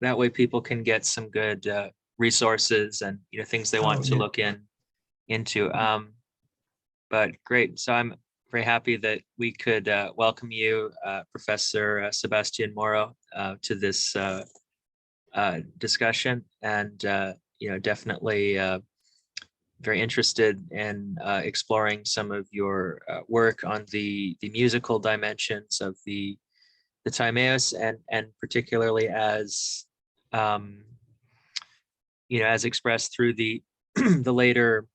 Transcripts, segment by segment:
that way people can get some good resources and things they want to look into. But great. So I'm very happy that we could welcome you, Professor Sebastián Moro, to this discussion, and definitely very interested in exploring some of your work on the musical dimensions of the Timaeus, and particularly as as expressed through the the later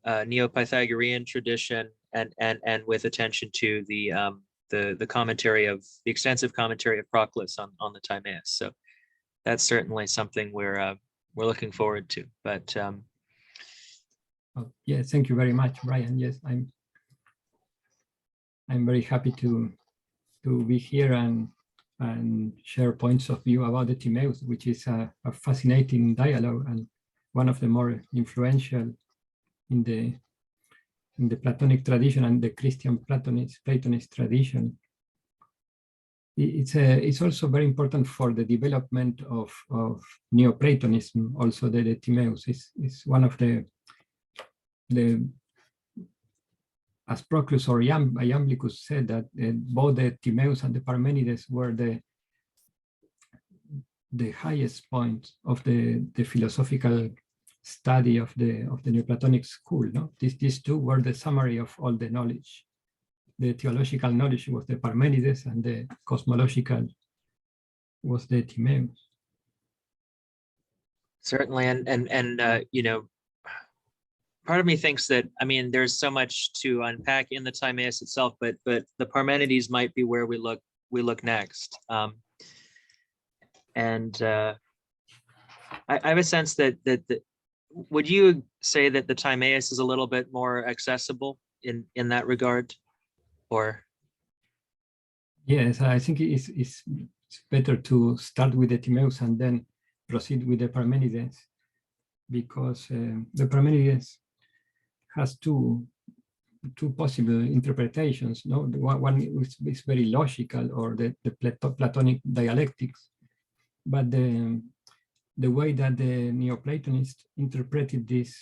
Neo-Pythagorean tradition, and with attention to the commentary of the extensive commentary of Proclus on the Timaeus. So that's certainly something we're looking forward to. But yeah, thank you very much, Brian. Yes, I'm very happy to be here and share points of view about the Timaeus, which is a fascinating dialogue and one of the more influential in the Platonic tradition and the Christian Platonist tradition. It's also very important for the development of Neoplatonism. Also, the Timaeus is one of the as Proclus or Iamblichus said, that both the Timaeus and the Parmenides were the highest point of the philosophical study of the Neoplatonic school. No, these two were the summary of all the knowledge. The theological knowledge was the Parmenides, and the cosmological was the Timaeus. Certainly, and part of me thinks that, I mean, there's so much to unpack in the Timaeus itself, but the Parmenides might be where we look next. I have a sense that would you say that the Timaeus is a little bit more accessible in that regard, or? Yes, I think it's better to start with the Timaeus and then proceed with the Parmenides, because the Parmenides has two possible interpretations. No, one is very logical, or the Platonic dialectics, but the way that the Neoplatonists interpreted this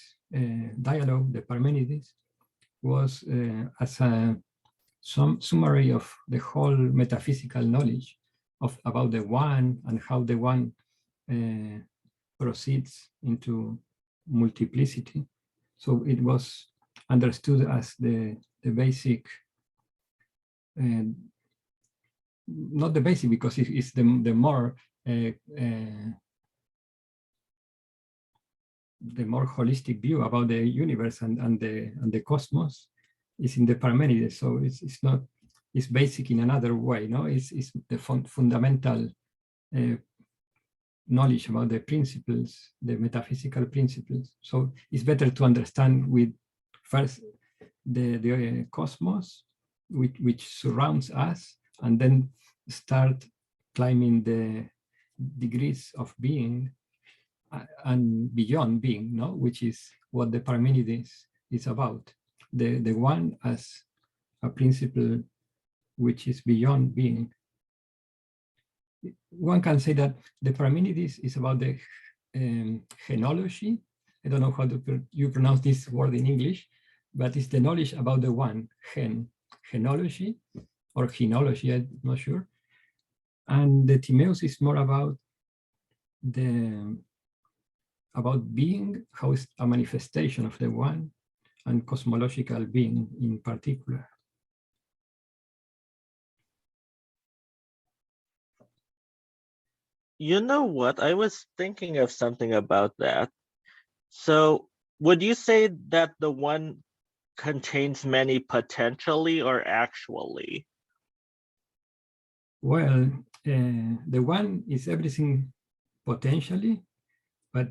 dialogue, the Parmenides, was as a summary of the whole metaphysical knowledge about the one, and how the one proceeds into multiplicity. So it was understood as the basic, not the basic, because it's the more holistic view about the universe and the cosmos is in the Parmenides. So it's basic in another way. No, it's the fundamental knowledge about the principles, the metaphysical principles. So it's better to understand with first the cosmos, which surrounds us, and then start climbing the degrees of being and beyond being, no? Which is what the Parmenides is about. The one as a principle which is beyond being. One can say that the Parmenides is about the henology. I don't know how you pronounce this word in English, but it's the knowledge about the one, henology, or henology, I'm not sure. And the Timaeus is more about being, how it's a manifestation of the one, and cosmological being in particular. You know what? I was thinking of something about that. So would you say that the one contains many potentially or actually? Well, the one is everything potentially, but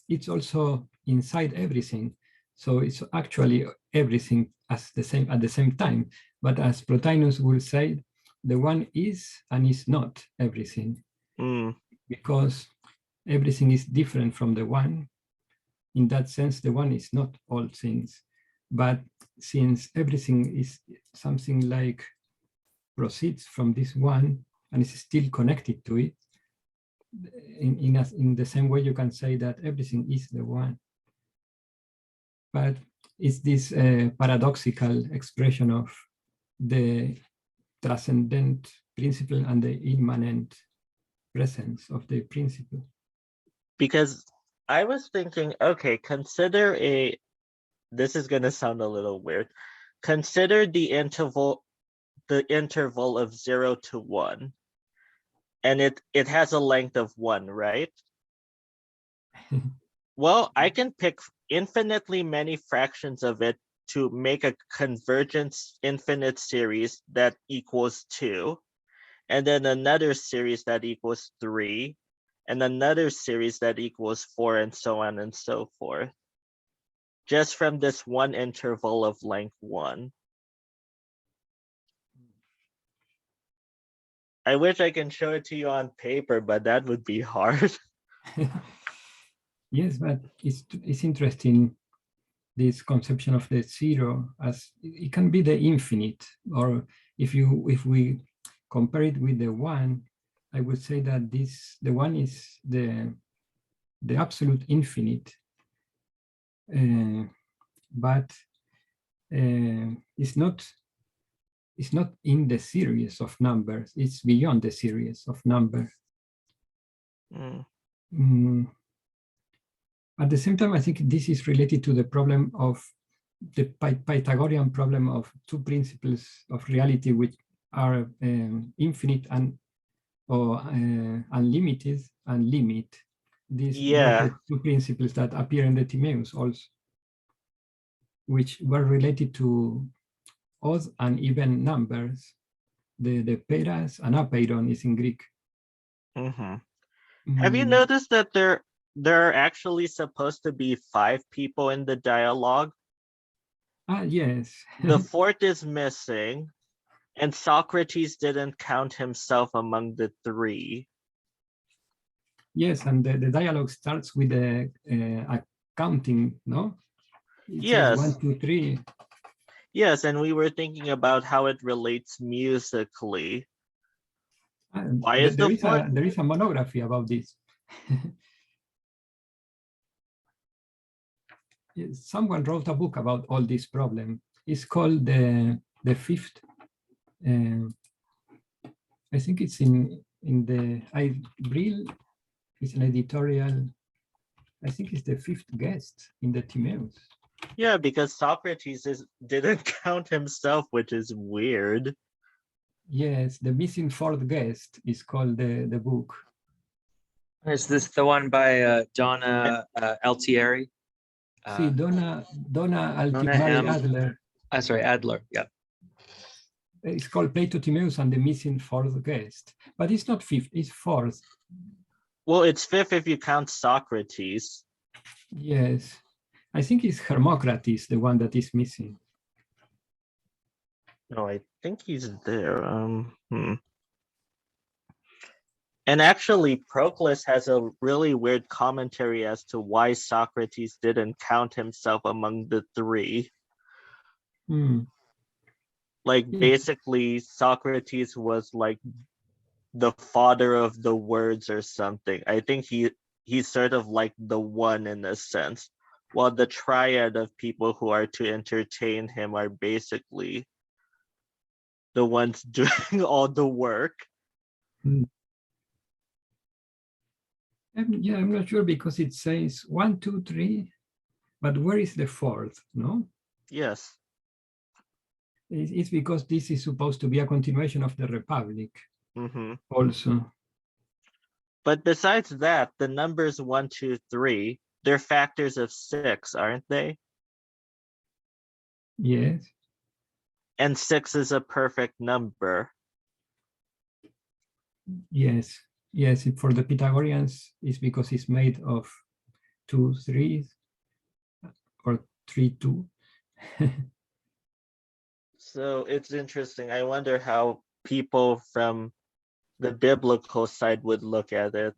it's also inside everything. So it's actually everything at the same time. But as Plotinus will say, the one is and is not everything. Because everything is different from the one. In that sense, the one is not all things. But since everything is something like proceeds from this one, and is still connected to it. In the same way, you can say that everything is the one. But it's this paradoxical expression of the transcendent principle and the immanent presence of the principle. Because I was thinking, okay, consider this is going to sound a little weird. Consider the interval of 0 to 1. And it has a length of 1, right? Well, I can pick infinitely many fractions of it to make a convergence infinite series that equals 2, and then another series that equals 3, and another series that equals 4, and so on and so forth, just from this one interval of length 1. I wish I can show it to you on paper, but that would be hard. Yes, but it's interesting, this conception of the zero, as it can be the infinite, or if we compare it with the one, I would say that the one is the absolute infinite, but it's not in the series of numbers, it's beyond the series of numbers. At the same time, I think this is related to the problem of the Pythagorean problem of two principles of reality, which are infinite and or unlimited and limit. These were the two principles that appear in the Timaeus also, which were related to odd and even numbers. The pairas and apeiron is in Greek. Have you noticed that there are actually supposed to be 5 people in the dialogue? Yes. The fourth is missing, and Socrates didn't count himself among the 3. Yes, and the dialogue starts with a counting, no? It says 1, 2, 3. Yes, and we were thinking about how it relates musically. Why is there is a monography about this. Someone wrote a book about all this problem. It's called the fifth. I think it's in the Brill. It's an editorial. I think it's the 5th guest in the Timaeus. Yeah, because Socrates didn't count himself, which is weird. Yes, the missing 4th guest is called the book. Is this the one by Donna Altieri? See, Donna Altieri Adler. Sorry, Adler, yeah. It's called Plato Timaeus and the missing 4th guest. But it's not 5th, it's 4th. Well, it's 5th if you count Socrates. Yes. I think it's Hermocrates, the one that is missing. No, I think he's there. And actually, Proclus has a really weird commentary as to why Socrates didn't count himself among the 3. Like, basically, Socrates was like the father of the words or something. I think he's sort of like the one in a sense, while the triad of people who are to entertain him are basically the ones doing all the work. Yeah, I'm not sure because it says 1, 2, 3, but where is the 4th? No. Yes. It's because this is supposed to be a continuation of the Republic. Also. But besides that, the numbers 1, 2, 3, they're factors of 6, aren't they? Yes. And 6 is a perfect number. Yes. Yes, for the Pythagoreans, it's because it's made of 2 3s or 3 2. So it's interesting. I wonder how people from the biblical side would look at it.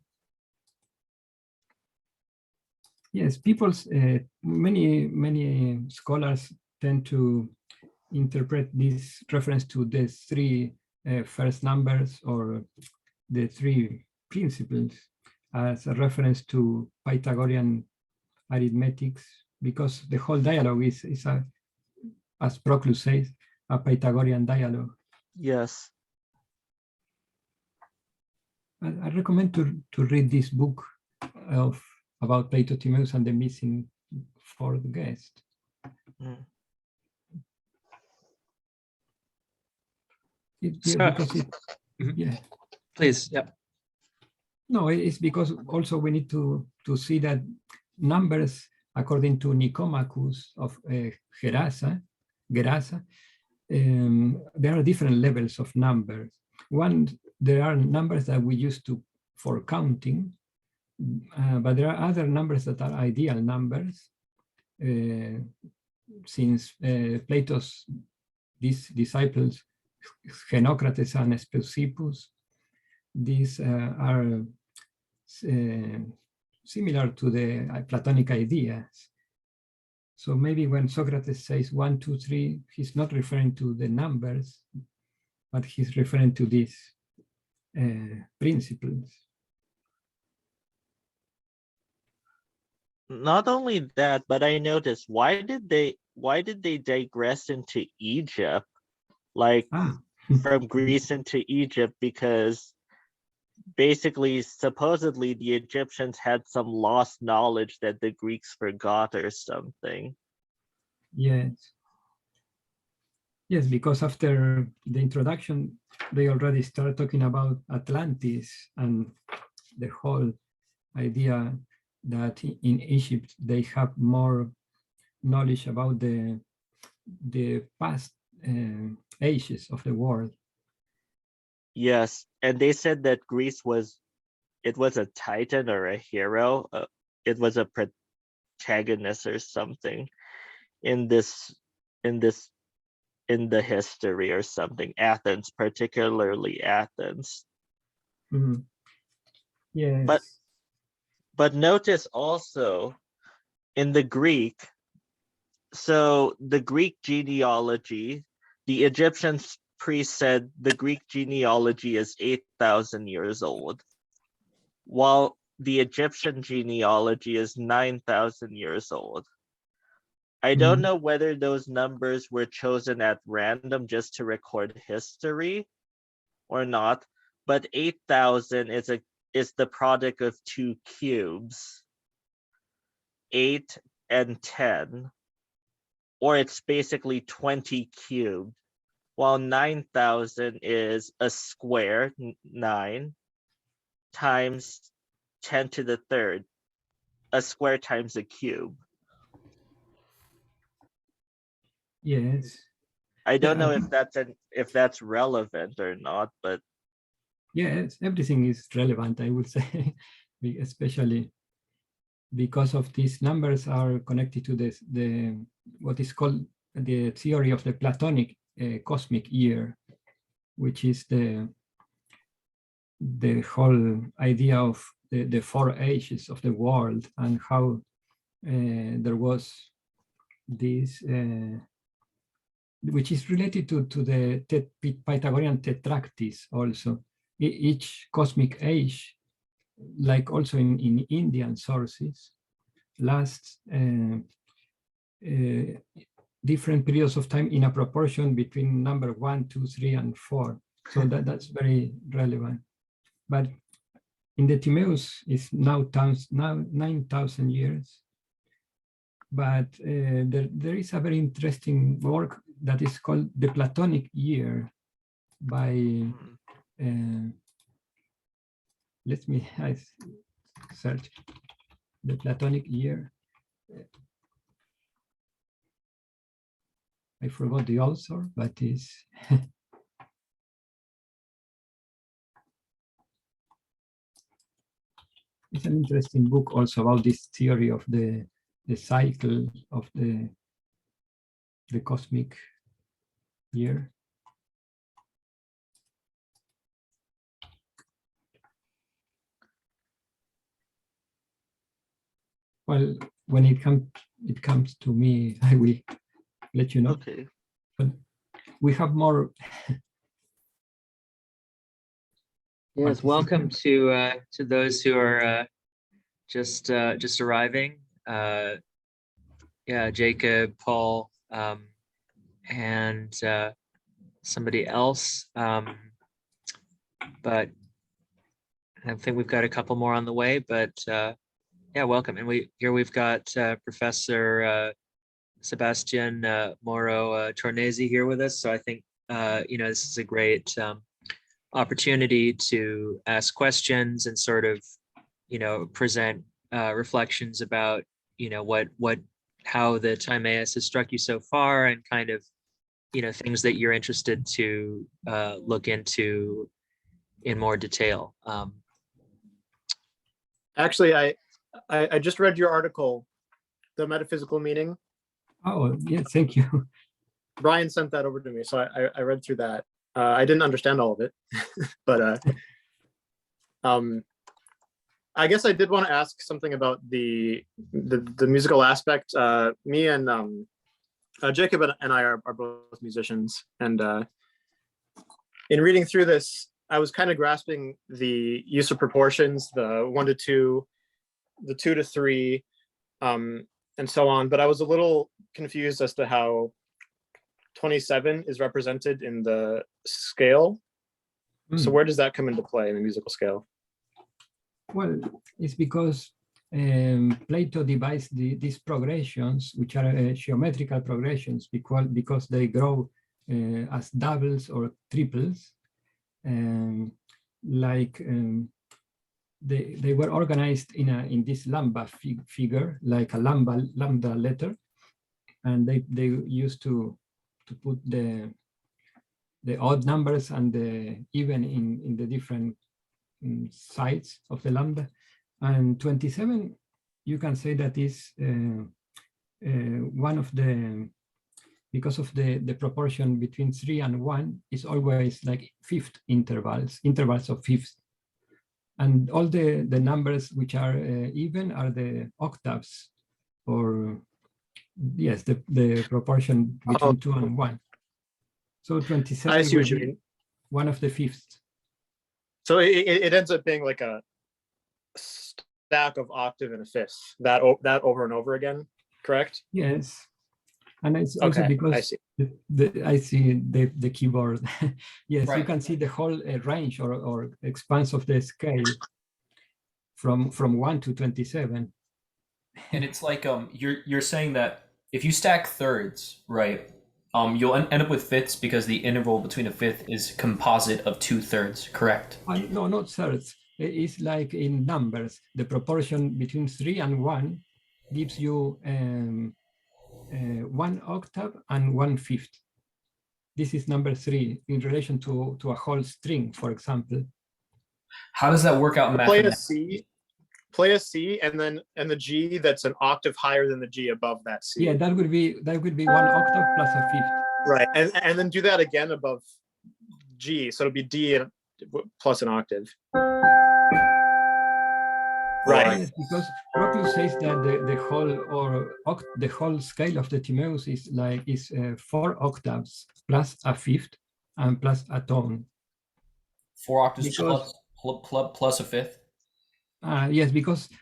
Yes, many scholars tend to interpret this reference to the 3 first numbers or the three principles as a reference to Pythagorean arithmetics, because the whole dialogue is a, as Proclus says, a Pythagorean dialogue. Yes. I recommend to read this book about Plato, Timaeus, and the missing fourth guest. Mm. Mhm. Yeah. Please, yep. No, it's because also we need to see that numbers, according to Nicomachus of Gerasa, there are different levels of numbers. One, there are numbers that we use for counting, but there are other numbers that are ideal numbers. Since Plato's disciples, Xenocrates and Speusippus, these are similar to the Platonic ideas. So maybe when Socrates says 1, 2, 3, he's not referring to the numbers, but he's referring to these principles. Not only that, but I noticed, why did they digress into Egypt, like from Greece into Egypt? Because basically, supposedly the Egyptians had some lost knowledge that the Greeks forgot or something. Yes. Yes, because after the introduction, they already start talking about Atlantis and the whole idea that in Egypt they have more knowledge about the past ages of the world. Yes, and they said that Greece was a titan or a hero. It was a protagonist or something in the history or something. Athens, particularly Athens. Mm-hmm. Yes. But notice also in the Greek, so the Greek genealogy, the Egyptian priest said the Greek genealogy is 8,000 years old, while the Egyptian genealogy is 9,000 years old. I don't know whether those numbers were chosen at random just to record history or not, but 8,000 is the product of two cubes, 8 and 10, or it's basically 20 cubed, while 9,000 is a square, 9, times 10 to the third, a square times a cube. Yes. I don't know if that's relevant or not, but yes, everything is relevant, I would say, especially because of these numbers are connected to the what is called the theory of the Platonic cosmic year, which is the whole idea of the four ages of the world and how there was this, which is related to the Pythagorean tetractys also. Each cosmic age, like also in Indian sources, lasts different periods of time in a proportion between number 1, 2, 3, and 4. So that's very relevant. But in the Timaeus is now 9,000 years. But there is a very interesting work that is called The Platonic Year by, let me search The Platonic Year. I forgot the author, but it's it's an interesting book also about this theory of the cycle of the cosmic year. Well, when it comes to me, I will let you know. okay. But we have more Yes, welcome to those who are just arriving. Yeah, Jacob, Paul, and somebody else. But I think we've got a couple more on the way. But yeah, welcome. And we've got Professor Sebastián Moro Tornese here with us. So I think this is a great opportunity to ask questions and sort of present reflections about how the Timaeus has struck you so far, and kind of things that you're interested to look into in more detail. Actually, I just read your article, The Metaphysical Meaning. Oh, yeah, thank you. Brian sent that over to me, so I read through that. I didn't understand all of it, but I guess I did want to ask something about the musical aspect. Me and Jacob and I are both musicians, and in reading through this, I was kind of grasping the use of proportions, the 1 to 2, the 2 to 3, and so on. But I was a little confused as to how 27 is represented in the scale. So where does that come into play in the musical scale? Well, it's because Plato divides these progressions, which are geometrical progressions, because they grow as doubles or triples. They were organized in this lambda figure, like a lambda letter, and they used to put the odd numbers and the even in the different sides of the lambda. And 27, you can say that is one of the, because of the proportion between 3 and 1 is always like fifth intervals of fifths. And all the numbers which are even are the octaves, or yes, the proportion between 2 and 1. So 27 I see what you mean. One of the fifths. So it ends up being like a stack of octave and a fifth, that over and over again, correct? Yes. And it's also because I see the keyboard. Yes, right. You can see the whole range or expanse of the scale from 1 to 27. And it's like you're saying that if you stack thirds, right, you'll end up with fifths because the interval between a fifth is composite of 2/3, correct? No, not thirds. It's like in numbers. The proportion between 3 and 1 gives you 1 octave and 1/5. This is number 3 in relation to a whole string, for example. How does that work out in mathematics? Play a C and the G that's an octave higher than the G above that C. Yeah, that would be 1 octave plus a fifth. Right, and then do that again above G, so it'll be D plus an octave. Right. Yes, because Proclus says that the whole scale of the Timaeus is 4 octaves plus a fifth and plus a tone. 4 octaves plus a fifth. Yes,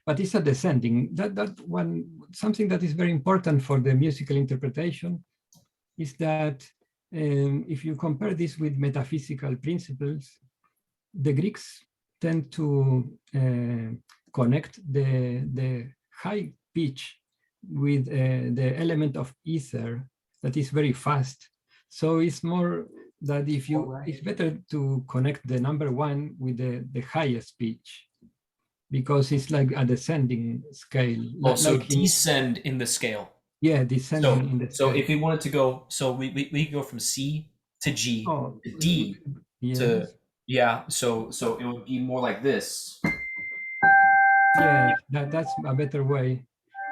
but it's a descending. That one, something that is very important for the musical interpretation is that if you compare this with metaphysical principles, the Greeks tend to connect the high pitch with the element of ether that is very fast. So it's more that it's better to connect the number 1 with the highest pitch, because it's like a descending scale. So descend in the scale. Yeah, descending in the scale. So if we wanted to go, so we go from C to G to D to, yeah, so it would be more like this. Yeah, that's a better way.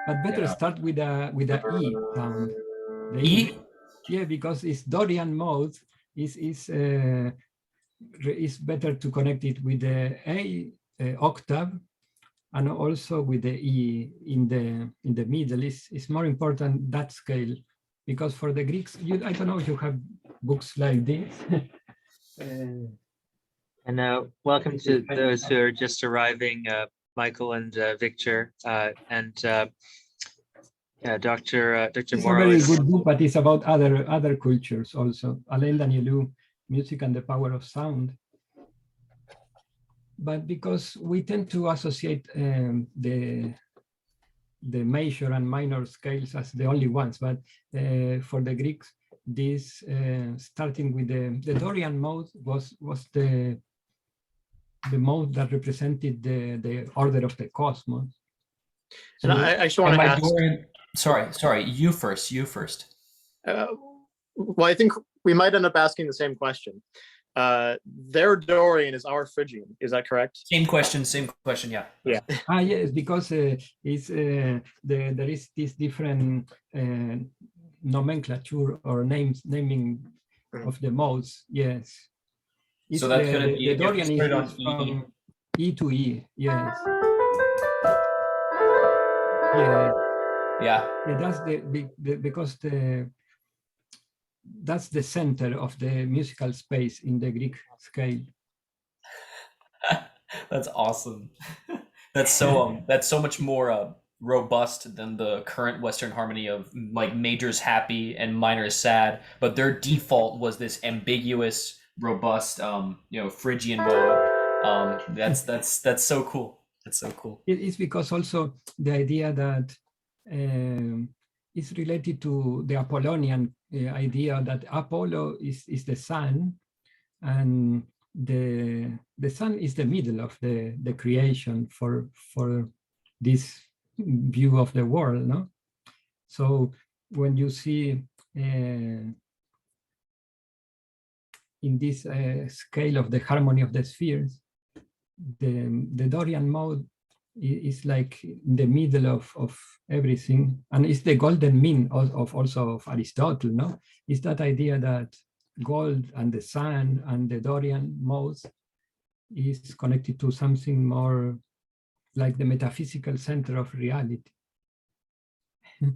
But better start with a E sound. The E? Yeah, because it's Dorian mode. Is better to connect it with the A octave, and also with the E in the middle. It's more important that scale, because for the Greeks, I don't know if you have books like this. And welcome to those who are just arriving, Michael and Victor, and Dr. It's a Moro very is good book, but it's about other cultures also. Alain Danielou, Music and the Power of Sound. But because we tend to associate the major and minor scales as the only ones, but for the Greeks, this starting with the Dorian mode was the mode that represented the order of the cosmos. And I actually want to ask. Dorian, sorry, you first. Well, I think we might end up asking the same question. Their Dorian is our Phrygian. Is that correct? Same question, yeah. Yeah. Yes, because there is this different nomenclature or naming of the modes. Yes. So that's going to be the Dorian is on from E to E. Yes. Yeah. Yeah. That's because that's the center of the musical space in the Greek scale. That's awesome. That's so much more robust than the current Western harmony of like majors happy and minors sad, but their default was this ambiguous, robust, Phrygian mode. That's so cool. That's so cool. It's because also the idea that is related to the Apollonian idea that Apollo is the sun, and the sun is the middle of the creation for this view of the world, no? So when you see in this scale of the harmony of the spheres, the Dorian mode is like in the middle of everything, and it's the golden mean of also of Aristotle, no? It's that idea that gold and the sun and the Dorian modes is connected to something more like the metaphysical center of reality. You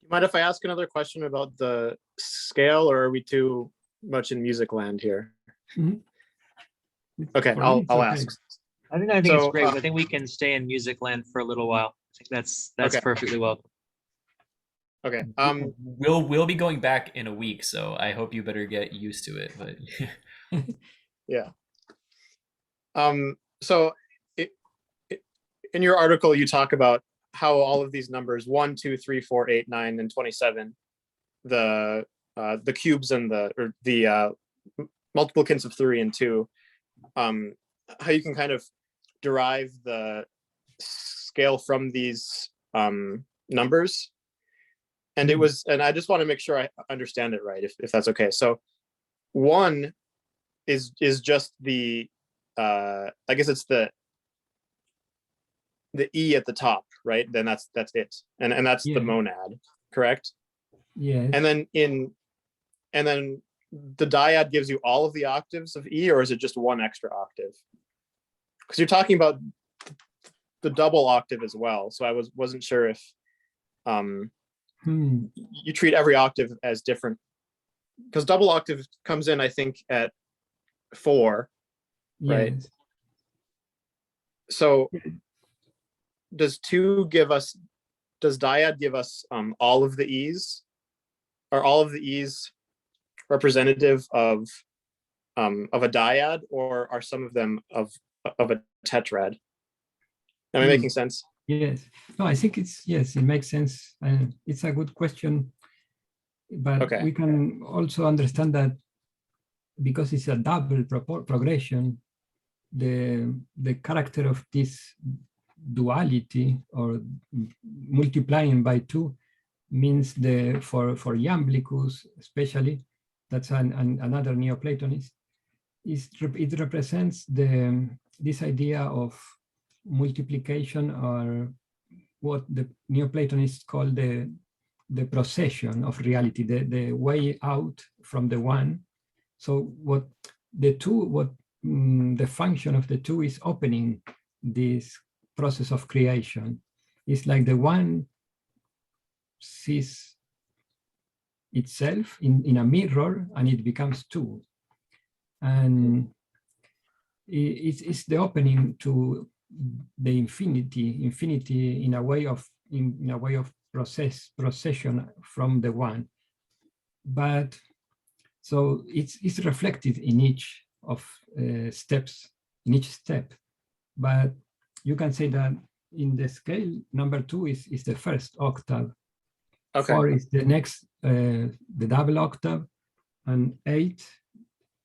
mind if I ask another question about the scale, or are we too much in music land here? Okay, I'll ask. I think it's great. I think we can stay in music land for a little while. I think that's okay. perfectly welcome. Okay. We'll be going back in a week, so I hope you better get used to it. But yeah. So in your article, you talk about how all of these numbers 1, 2, 3, 4, 8, 9, and 27, the cubes and the multiplicants of 3 and 2, how you can kind of derive the scale from these numbers. And and I just want to make sure I understand it right, if that's okay. So 1 is just the I guess it's the E at the top, right? Then that's it, and that's the monad, correct? Yeah. And then the dyad gives you all of the octaves of E, or is it just one extra octave? Because you're talking about the double octave as well, so I wasn't sure if you treat every octave as different, because double octave comes in, I think, at 4, right? Yes. So does dyad give us all of the E's? Are all of the E's representative of a dyad, or are some of them of a tetrad? Am I making sense? Yes. No, I think it makes sense. And it's a good question. But okay. We can also understand that because it's a double progression, the character of this duality, or multiplying by 2, means for Iamblichus especially, that's another Neoplatonist, it represents this idea of multiplication, or what the Neoplatonists call the procession of reality, the way out from the one. So what the function of the 2 is opening this process of creation. It's like the one sees itself in a mirror, and it becomes 2. And it's the opening to the infinity in a way of procession from the one. But so it's reflected in each of steps, in each step. But you can say that in the scale, number 2 is the first octave. Okay. 4 is the next, the double octave, and 8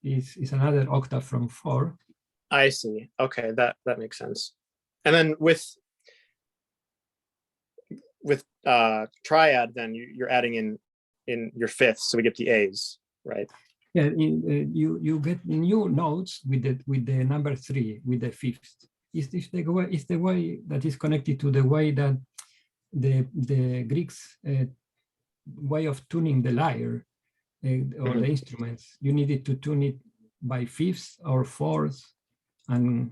is another octave from 4. I see. Okay, that makes sense. And then with triad, then you're adding in your fifths, so we get the A's, right? Yeah, you get new notes with the number 3, with the fifth. Is the way that is connected to the way that the Greeks way of tuning the lyre or the instruments. You needed to tune it by fifths or fourths, and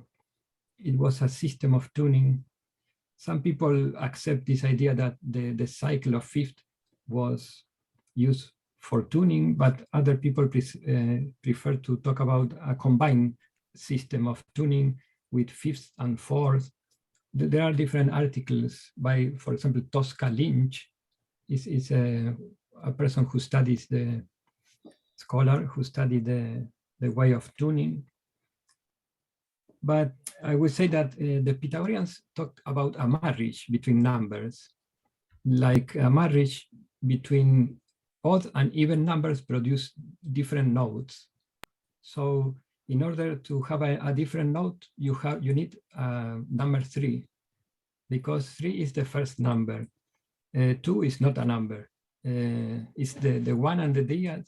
it was a system of tuning. Some people accept this idea that the cycle of fifth was used for tuning, but other people prefer to talk about a combined system of tuning with fifths and fourths. There are different articles by, for example, Tosca Lynch is a person who studies the scholar who studied the way of tuning. But I would say that the Pythagoreans talked about a marriage between numbers, like a marriage between odd and even numbers produce different notes. So in order to have a different note, you need number 3, because 3 is the first number. 2 is not a number. It's the 1 and the diad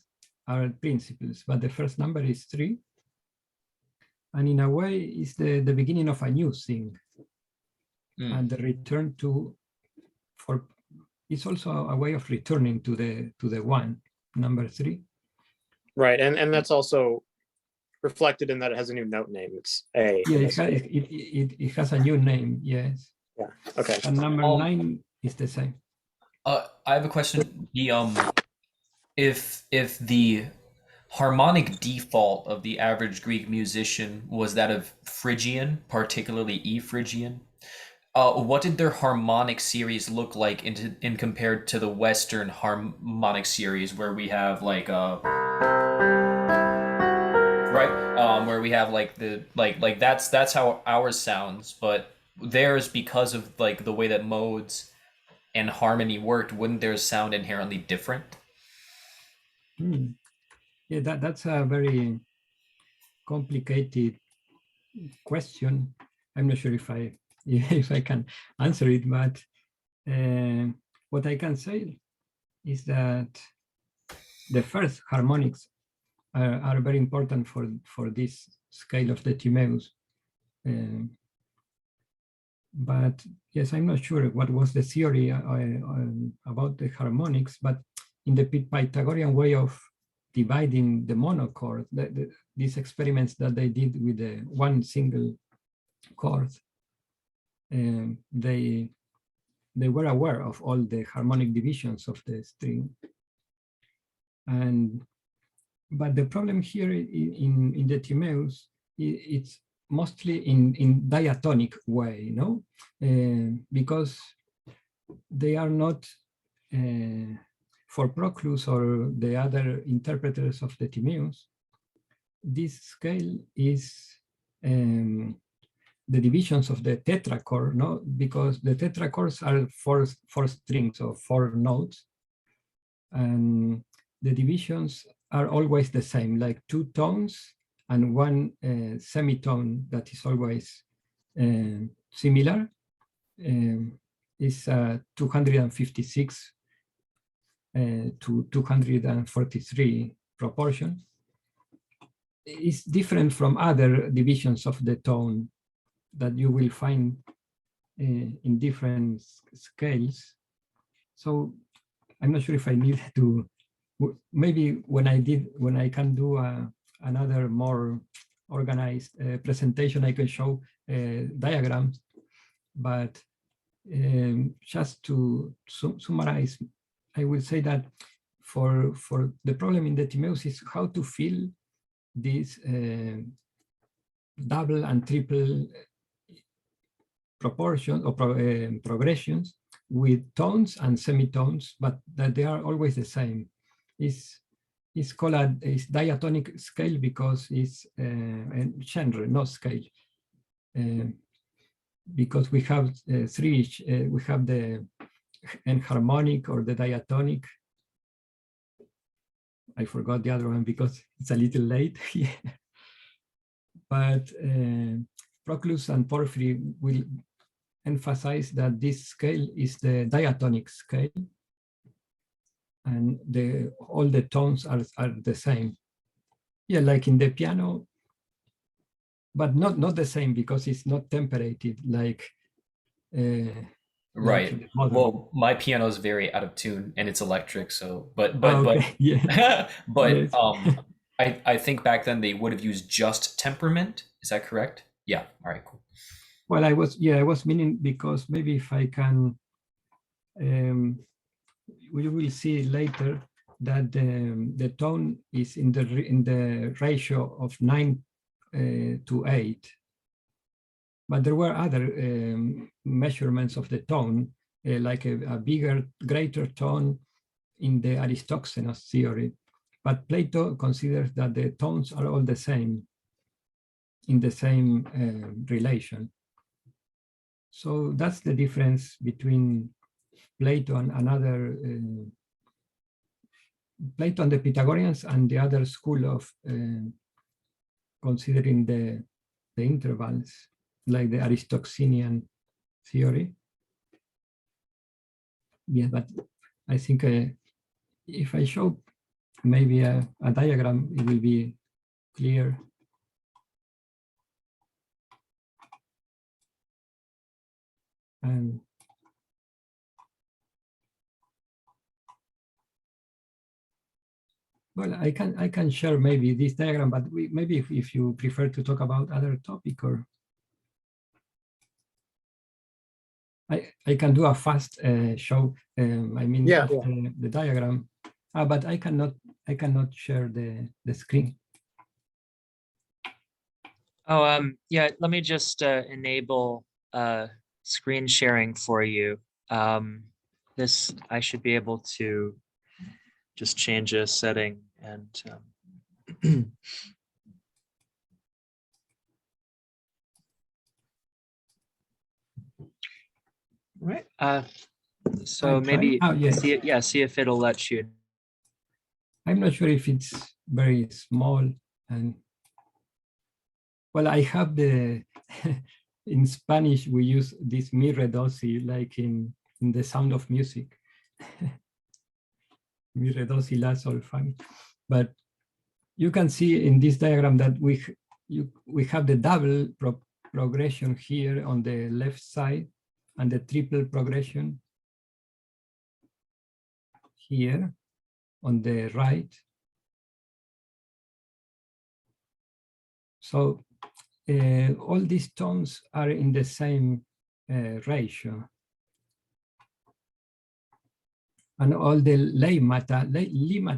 are principles, but the first number is 3. And in a way, it's the beginning of a new thing. And the return it's also a way of returning to the 1, number 3. Right, and that's also reflected in that it has a new note name. It's A. Yeah, it has a new name, yes. Yeah, okay. And number 9 is the same. I have a question. If the harmonic default of the average Greek musician was that of Phrygian, particularly E Phrygian, what did their harmonic series look like in compared to the Western harmonic series, where we have like where we have like the like that's how ours sounds, but theirs, because of like the way that modes and harmony worked, wouldn't theirs sound inherently different? Yeah, that's a very complicated question. I'm not sure if I can answer it, but what I can say is that the first harmonics are very important for this scale of the Timaeus. But yes, I'm not sure what was the theory about the harmonics, but in the Pythagorean way of dividing the monochord, these experiments that they did with the one single chord, they were aware of all the harmonic divisions of the string. But the problem here in the Timaeus, it's mostly in diatonic way, because they are not, for Proclus or the other interpreters of the Timaeus, this scale is the divisions of the tetrachord, because the tetrachords are four strings or 4 notes, and the divisions are always the same, like 2 tones and 1 semitone that is always similar. Is 256 to 243 proportion. It's different from other divisions of the tone that you will find in different scales. So I'm not sure if I need to, maybe when I can do another more organized presentation, I can show diagrams, but just to summarize, I will say that for the problem in the Timaeus is how to fill these double and triple proportions or progressions with tones and semitones, but that they are always the same. It's called a diatonic scale because it's a genre, not scale. Because we have three, we have the harmonic or the diatonic. I forgot the other one because it's a little late. But Proclus and Porphyry will emphasize that this scale is the diatonic scale, and all the tones are the same. Yeah, like in the piano, but not the same because it's not temperated like. Right. Like well, my piano is very out of tune and it's electric. So, but yeah. but Yes. I think back then they would have used just temperament. Is that correct? Yeah. All right. Cool. Well, I was meaning because maybe if I can, we will see later that the tone is in the ratio of 9 to 8. But there were other measurements of the tone, like a greater tone in the Aristoxenos theory. But Plato considers that the tones are all the same, in the same relation. So that's the difference between Plato and another, Plato and the Pythagoreans and the other school of considering the intervals, like the Aristoxenean theory. Yeah, but I think if I show maybe a diagram, it will be clear. And well, I can share maybe this diagram, but maybe if you prefer to talk about other topic, or I can do a fast show. I mean, Yeah. the diagram, but I cannot share the screen. Oh, yeah, let me just enable screen sharing for you. This, I should be able to just change a setting and right. So maybe yes. see if it'll let you. I'm not sure if it's very small, and well, I have the in Spanish we use this mi re do si, like in The Sound of Music. Mi re do si la sol fa mi. But you can see in this diagram that we have the double progression here on the left side and the triple progression here on the right. So all these tones are in the same ratio. And all the limata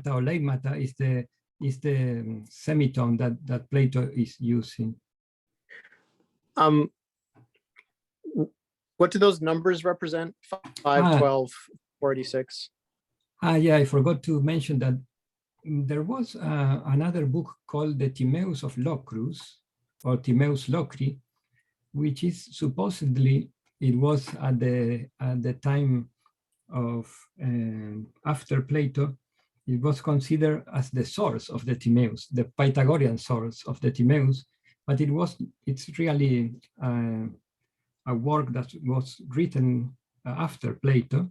or leimata is the semitone that Plato is using. What do those numbers represent? 5, 12, 46. Yeah, I forgot to mention that there was another book called the Timaeus of Locrus, or Timaeus Locri, which is supposedly, it was at the time of after Plato, it was considered as the source of the Timaeus, the Pythagorean source of the Timaeus, but it's really a work that was written after Plato,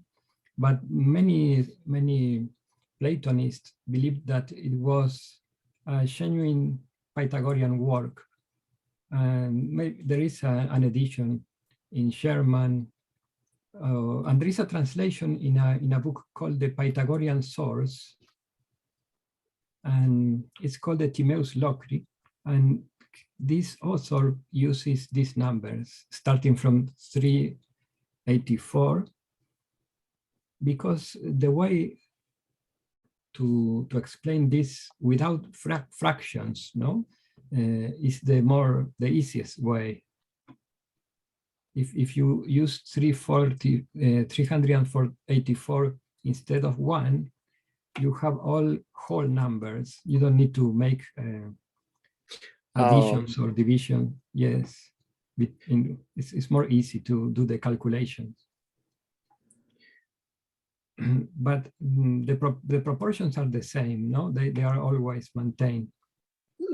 but many Platonists believed that it was a genuine Pythagorean work. And there is an edition in German, and there is a translation in a book called The Pythagorean Source, and it's called the Timaeus Locri. And this author uses these numbers starting from 384, because the way to explain this without fractions, no, is the easiest way. If you use 384 instead of 1, you have all whole numbers. You don't need to make additions or division. Yes, it's more easy to do the calculations. But the proportions are the same, no? They are always maintained.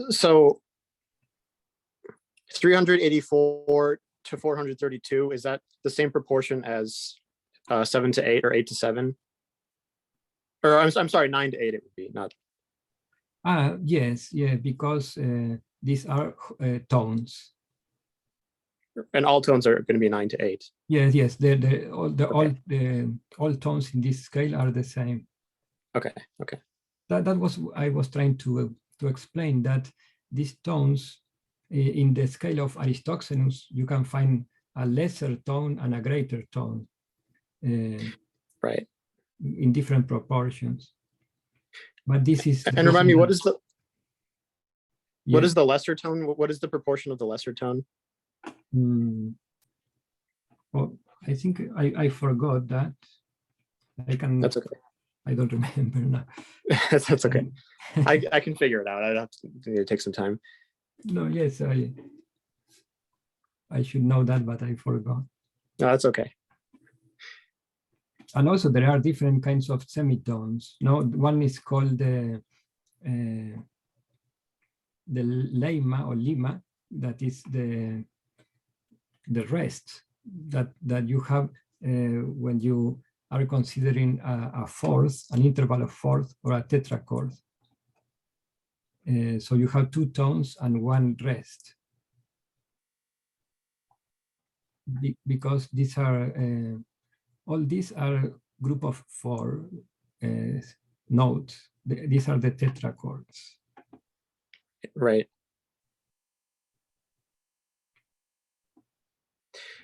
So 384 to 432, is that the same proportion as 7 to 8 or 8 to 7? Or I'm sorry, 9 to 8 it would be, not. Yes, yeah, because these are tones. And all tones are going to be 9 to 8. Yes, all tones in this scale are the same. Okay. That was I was trying to explain, that these tones in the scale of Aristoxenus, you can find a lesser tone and a greater tone. Right. In different proportions. But this is. And remind me, what is the Yeah. what is the lesser tone? What is the proportion of the lesser tone? Well, I think I forgot that. I can. That's okay. I don't remember now. That's okay. I can figure it out. I'd have to take some time. No, yes, I should know that, but I forgot. No, that's okay. And also there are different kinds of semitones. No, one is called the lema or lima, that is the rest that you have when you are considering a fourth, an interval of fourth, or a tetrachord. So you have two tones and one rest. Because these are all these are group of 4 notes. These are the tetrachords. Right.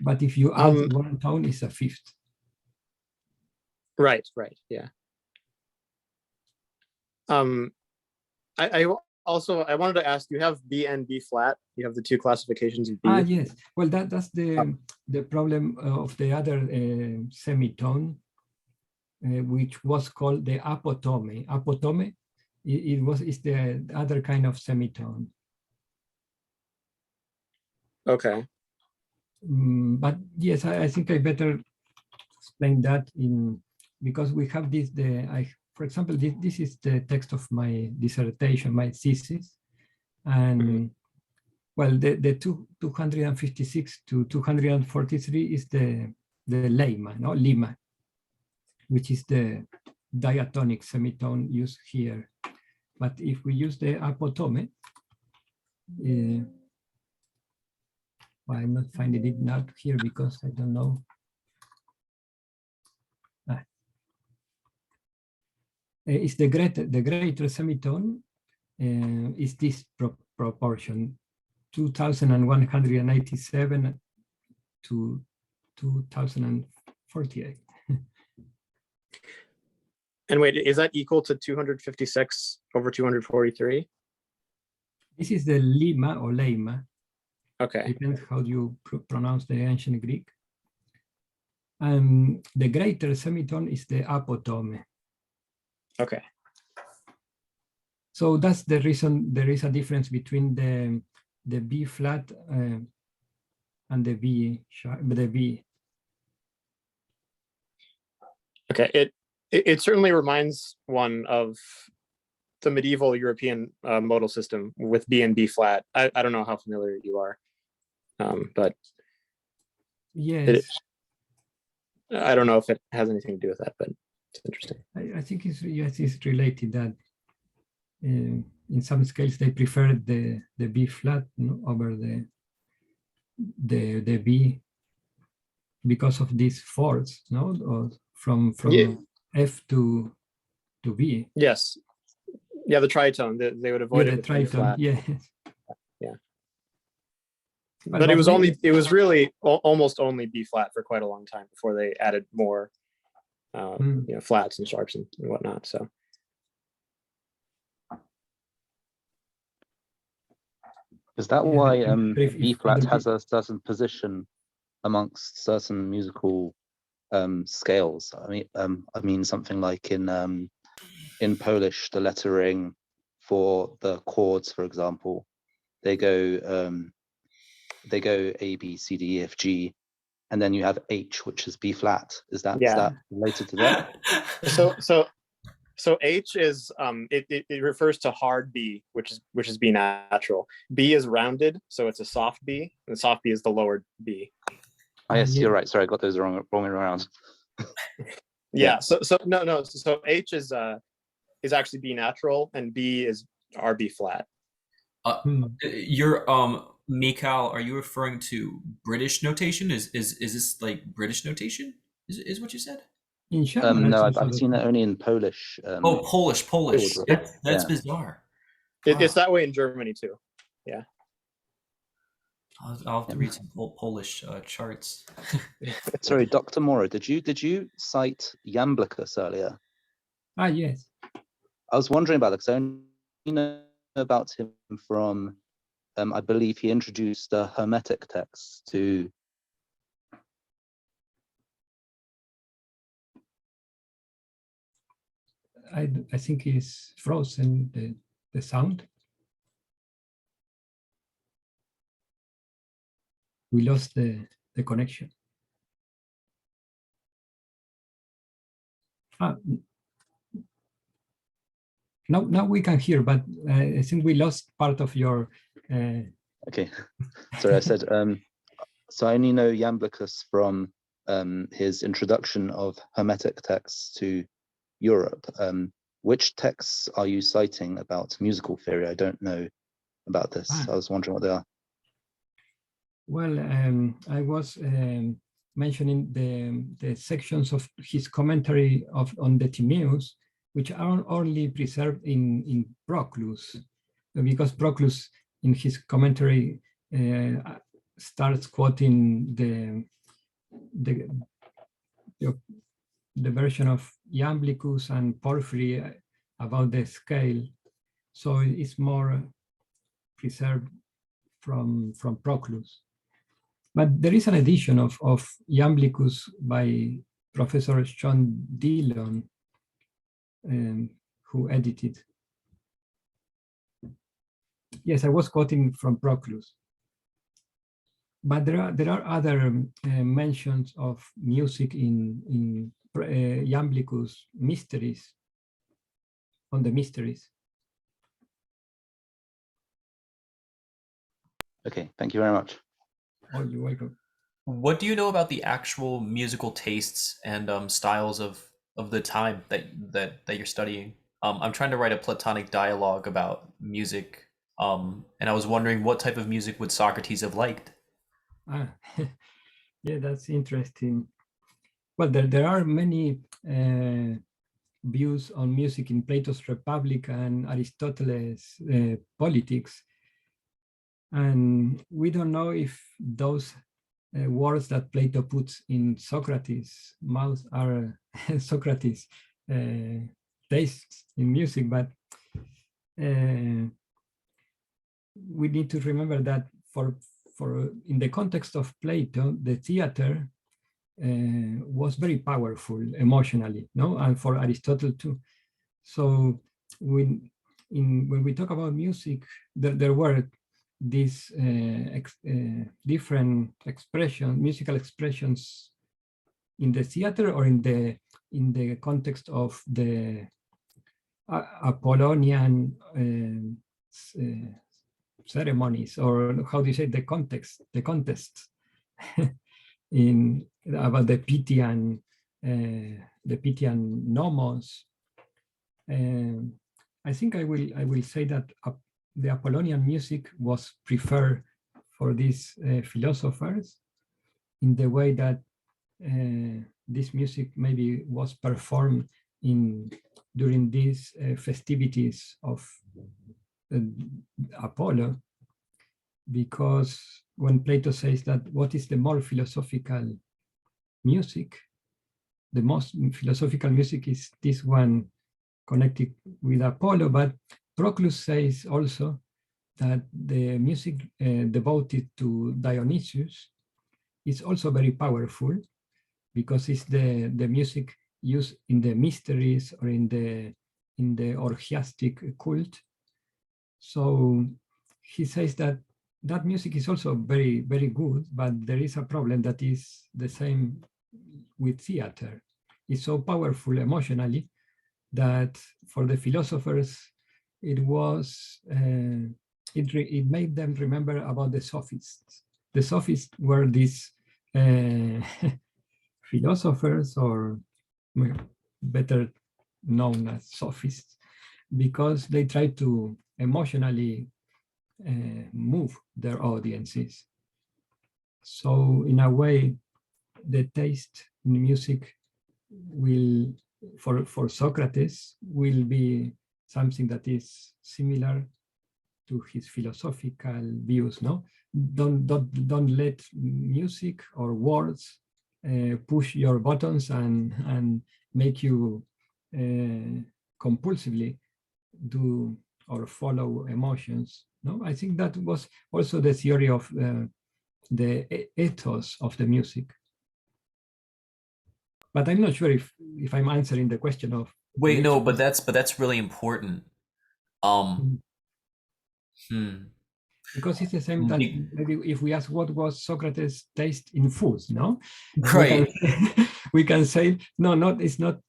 But if you add one tone, it's a fifth. Right. Yeah. I wanted to ask, you have B and B flat. You have the two classifications of B. Yes. Well, that's the problem of the other semitone, which was called the apotome. Apotome, is the other kind of semitone. Okay. But yes, I think I better explain that because we have this. For example, this is the text of my dissertation, my thesis, and well, the 256 to 243 is the lema, no, lima, which is the diatonic semitone used here. But if we use the apotome, I'm not finding it now here because I don't know. It's the greater semitone is this proportion, 2187 to 2048. And wait, is that equal to 256 over 243? This is the lima or lema. Okay. Depends how you pronounce the ancient Greek. And the greater semitone is the apotome. Okay. So that's the reason there is a difference between the B flat and the B sharp, the B. Okay. It certainly reminds one of the medieval European modal system with B and B flat. I don't know how familiar you are, but yes, I don't know if it has anything to do with that, but it's interesting. I think it's related that in some scales they prefer the B flat, no, over the B because of these fourths, no, or from Yeah. F to B. Yes. Yeah, the tritone. They would avoid Yeah, it the with B tritone. flat. Yes. Yeah. But But it was maybe- it was really almost only B flat for quite a long time before they added more, flats and sharps and whatnot. So Is that Yeah, why if B other flat has peop- a certain position amongst certain musical scales? I mean something like in Polish, the lettering for the chords, for example, they go A, B, C, D, E, F, G, and then you have H, which is B flat. Is Yeah. that related to that? So H is it refers to hard B, which is B natural. B is rounded, so it's a soft B, and the soft B is the lower B. Oh, yes, yeah. you're right. Sorry, I got those wrong around. Yeah. So H is actually B natural, and B is R B flat. Hmm. You're Mikhail, are you referring to British notation? Is this like British notation? Is what you said? In German, No, it's I've also seen it only in Polish. Oh, Polish. chord, right? That's Yeah. bizarre. It's Wow. that way in Germany too. I'll have to read some Polish charts. Sorry, Dr. Moro, did you cite Iamblichus earlier? yes. I was wondering about it because I only know about him from, I believe he introduced the Hermetic text to. I think it's frozen the sound. We lost the connection. Now we can hear, but I think we lost part of your. Okay, sorry, I said, so I only know Iamblichus from his introduction of Hermetic texts to Europe. Which texts are you citing about musical theory? I don't know about this. I was wondering what they are. Well, I was mentioning the sections of his commentary on the Timaeus, which are only preserved in Proclus, because Proclus, in his commentary, starts quoting the version of Iamblichus and Porphyry about the scale, so it's more preserved from Proclus. But there is an edition of Iamblichus by Professor John Dillon, who edited. Yes, I was quoting from Proclus. But there are other mentions of music in Iamblichus mysteries, on the mysteries. Okay, thank you very much. Oh, you're welcome. What do you know about the actual musical tastes and styles of the time that you're studying? I'm trying to write a Platonic dialogue about music, and I was wondering what type of music would Socrates have liked? Yeah, that's interesting. Well, there are many views on music in Plato's Republic and Aristotle's Politics. And we don't know if those words that Plato puts in Socrates' mouth are Socrates' tastes in music, but we need to remember that for in the context of Plato, the theater was very powerful emotionally, no, and for Aristotle too. So when we talk about music, there were these different musical expressions in the theater or in the context of the Apollonian ceremonies, or how do you say, the context in about the Pythian nomos. I think I will say that the Apollonian music was preferred for these philosophers in the way that this music maybe was performed during these festivities of Apollo, because when Plato says that what is the more philosophical music, the most philosophical music is this one connected with Apollo, but Proclus says also that the music devoted to Dionysius is also very powerful, because it's the music used in the mysteries or in the orgiastic cult. So he says that that music is also very, very good, but there is a problem that is the same with theater. It's so powerful emotionally that for the philosophers, it was, it made them remember about the sophists. The sophists were these philosophers, or better known as sophists, because they try to emotionally move their audiences. So in a way, the taste in music will, for Socrates, will be something that is similar to his philosophical views. No, don't let music or words push your buttons and make you compulsively do or follow emotions. No, I think that was also the theory of the ethos of the music. But I'm not sure if I'm answering the question of. Wait, no, but that's really important. Because it's the same that maybe if we ask what was Socrates' taste in food, no? Right. We can say, no, it's not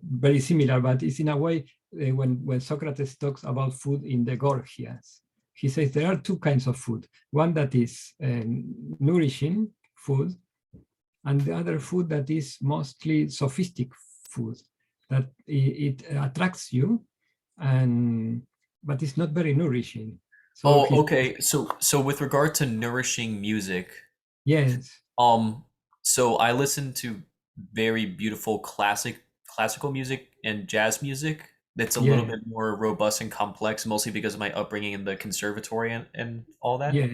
very similar, but it's in a way when Socrates talks about food in the Gorgias, he says there are two kinds of food. One that is nourishing food, and the other food that is mostly sophistic food, that it attracts you, but it's not very nourishing. So okay. So with regard to nourishing music, yes. So I listen to very beautiful classical music and jazz music that's a little bit more robust and complex, mostly because of my upbringing in the conservatory and all that. Yeah.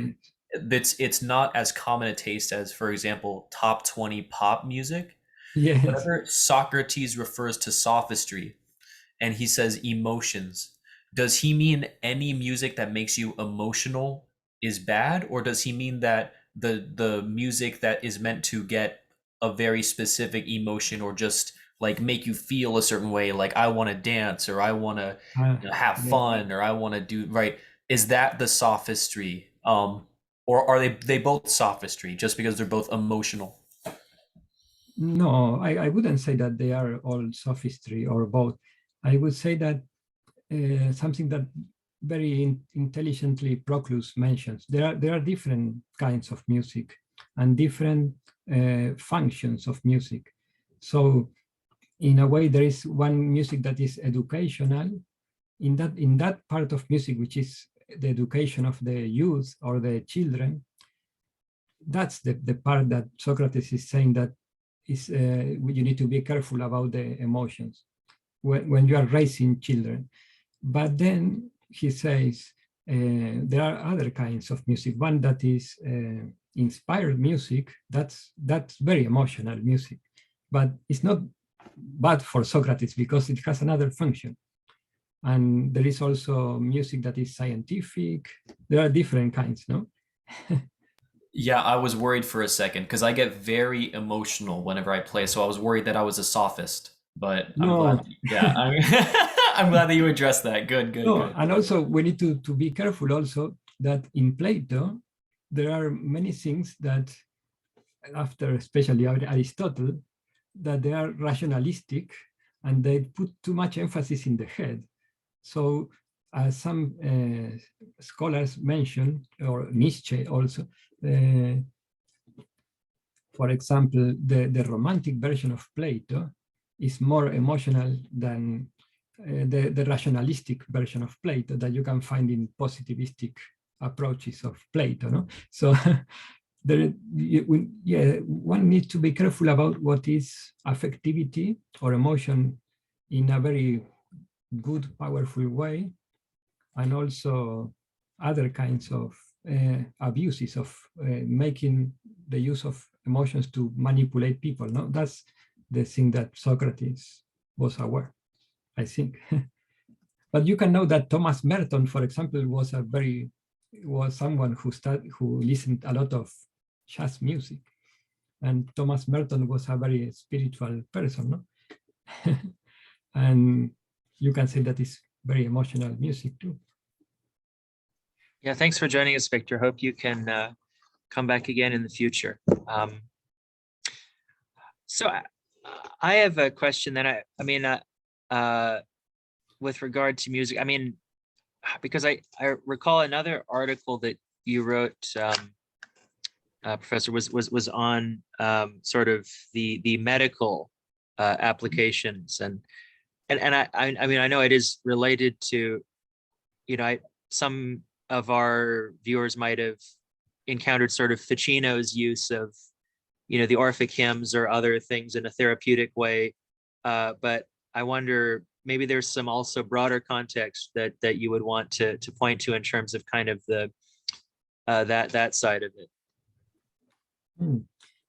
It's not as common a taste as, for example, top 20 pop music. Yes. Whenever Socrates refers to sophistry and he says emotions, does he mean any music that makes you emotional is bad, or does he mean that the music that is meant to get a very specific emotion or just like make you feel a certain way, like I want to dance, or I want to have fun, or I want to do right, is that the sophistry, or are they both sophistry just because they're both emotional? No, I wouldn't say that they are all sophistry or both. I would say that something that very intelligently Proclus mentions, there are different kinds of music and different functions of music. So in a way, there is one music that is educational. In that part of music, which is the education of the youth or the children, that's the part that Socrates is saying that is you need to be careful about the emotions when you are raising children. But then he says there are other kinds of music. One that is inspired music, that's very emotional music, but it's not bad for Socrates because it has another function. And there is also music that is scientific. There are different kinds, no? Yeah, I was worried for a second because I get very emotional whenever I play. So I was worried that I was a sophist, but I'm glad. Yeah, I'm glad that you addressed that. Good. And also we need to be careful also that in Plato, there are many things that after especially Aristotle, that they are rationalistic and they put too much emphasis in the head. So as some scholars mention, or Nietzsche also, for example, the romantic version of Plato is more emotional than the rationalistic version of Plato that you can find in positivistic approaches of Plato. No? So one needs to be careful about what is affectivity or emotion in a very good, powerful way, and also other kinds of abuses of making the use of emotions to manipulate people. No, that's the thing that Socrates was aware, I think. But you can know that Thomas Merton, for example, was someone who listened a lot of jazz music, and Thomas Merton was a very spiritual person, no? And you can say that it's very emotional music too. Yeah, thanks for joining us, Victor. Hope you can come back again in the future. So I have a question that with regard to music. I mean, because I recall another article that you wrote, Professor, was on sort of the medical applications, and I mean, I know it is related to, some of our viewers might have encountered sort of Ficino's use of, the Orphic hymns or other things in a therapeutic way. But I wonder, maybe there's some also broader context that you would want to point to in terms of kind of the that side of it.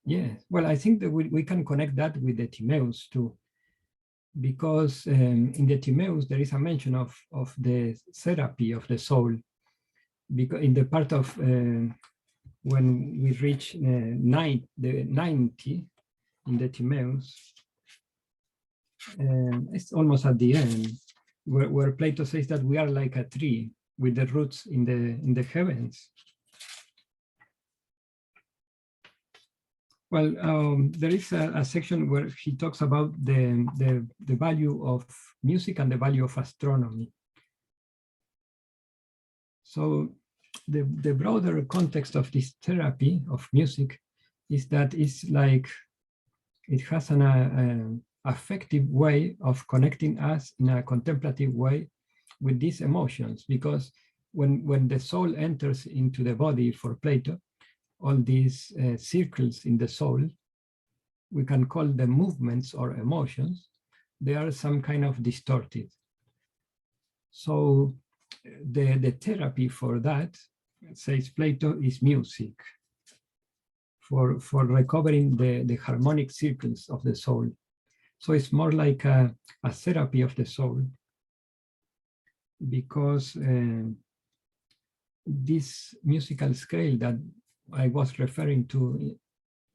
Yeah, well, I think that we can connect that with the Timaeus too, because in the Timaeus there is a mention of the therapy of the soul, because in the part of when we reach the 90 in the Timaeus, it's almost at the end, where Plato says that we are like a tree with the roots in the heavens. Well, there is a section where he talks about the value of music and the value of astronomy. So the broader context of this therapy of music is that it's like it has an effective way of connecting us in a contemplative way with these emotions, because when the soul enters into the body for Plato, all these circles in the soul, we can call them movements or emotions, they are some kind of distorted. So the therapy for that, says Plato, is music, for recovering the harmonic circles of the soul. So it's more like a therapy of the soul, because this musical scale that I was referring to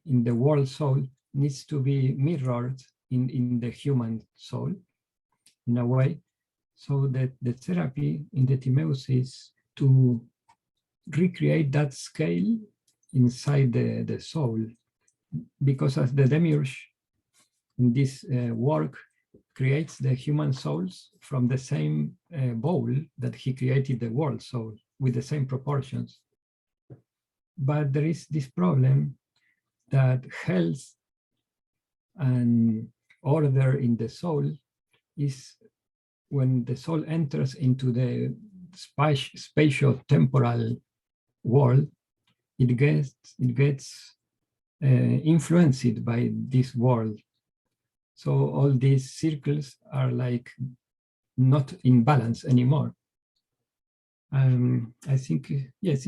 in the world soul needs to be mirrored in the human soul in a way, so that the therapy in the Timaeus is to recreate that scale inside the soul, because as the demiurge in this work creates the human souls from the same bowl that he created the world soul, with the same proportions. But there is this problem that health and order in the soul is when the soul enters into the spatio-temporal world, it gets influenced by this world. So all these circles are like not in balance anymore. I think, yes,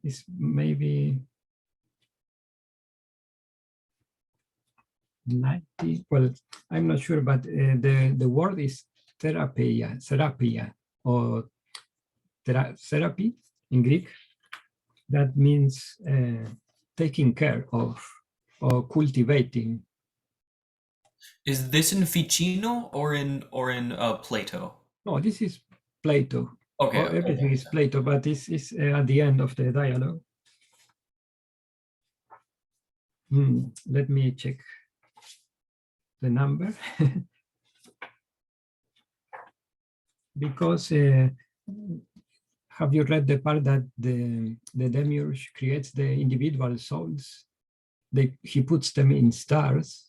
it's maybe 90, well, I'm not sure, but the word is therapia, or therapy in Greek. That means taking care of or cultivating. Is this in Ficino or in Plato? No, this is Plato. Okay. Everything is Plato, but this is at the end of the dialogue. Let me check the number. Because have you read the part that the demiurge creates the individual souls? He puts them in stars,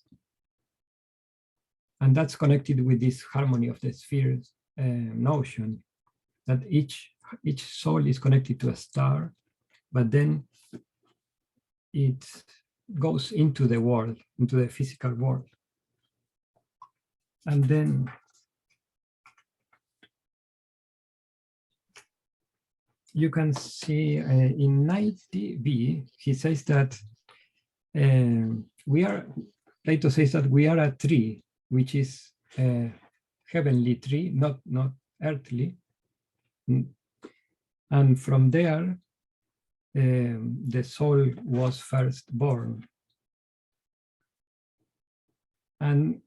and that's connected with this harmony of the spheres notion, that each soul is connected to a star, but then it goes into the world, into the physical world. And then you can see in 90b, he says that Plato says that we are a tree, which is a heavenly tree, not earthly. And from there, the soul was first born. And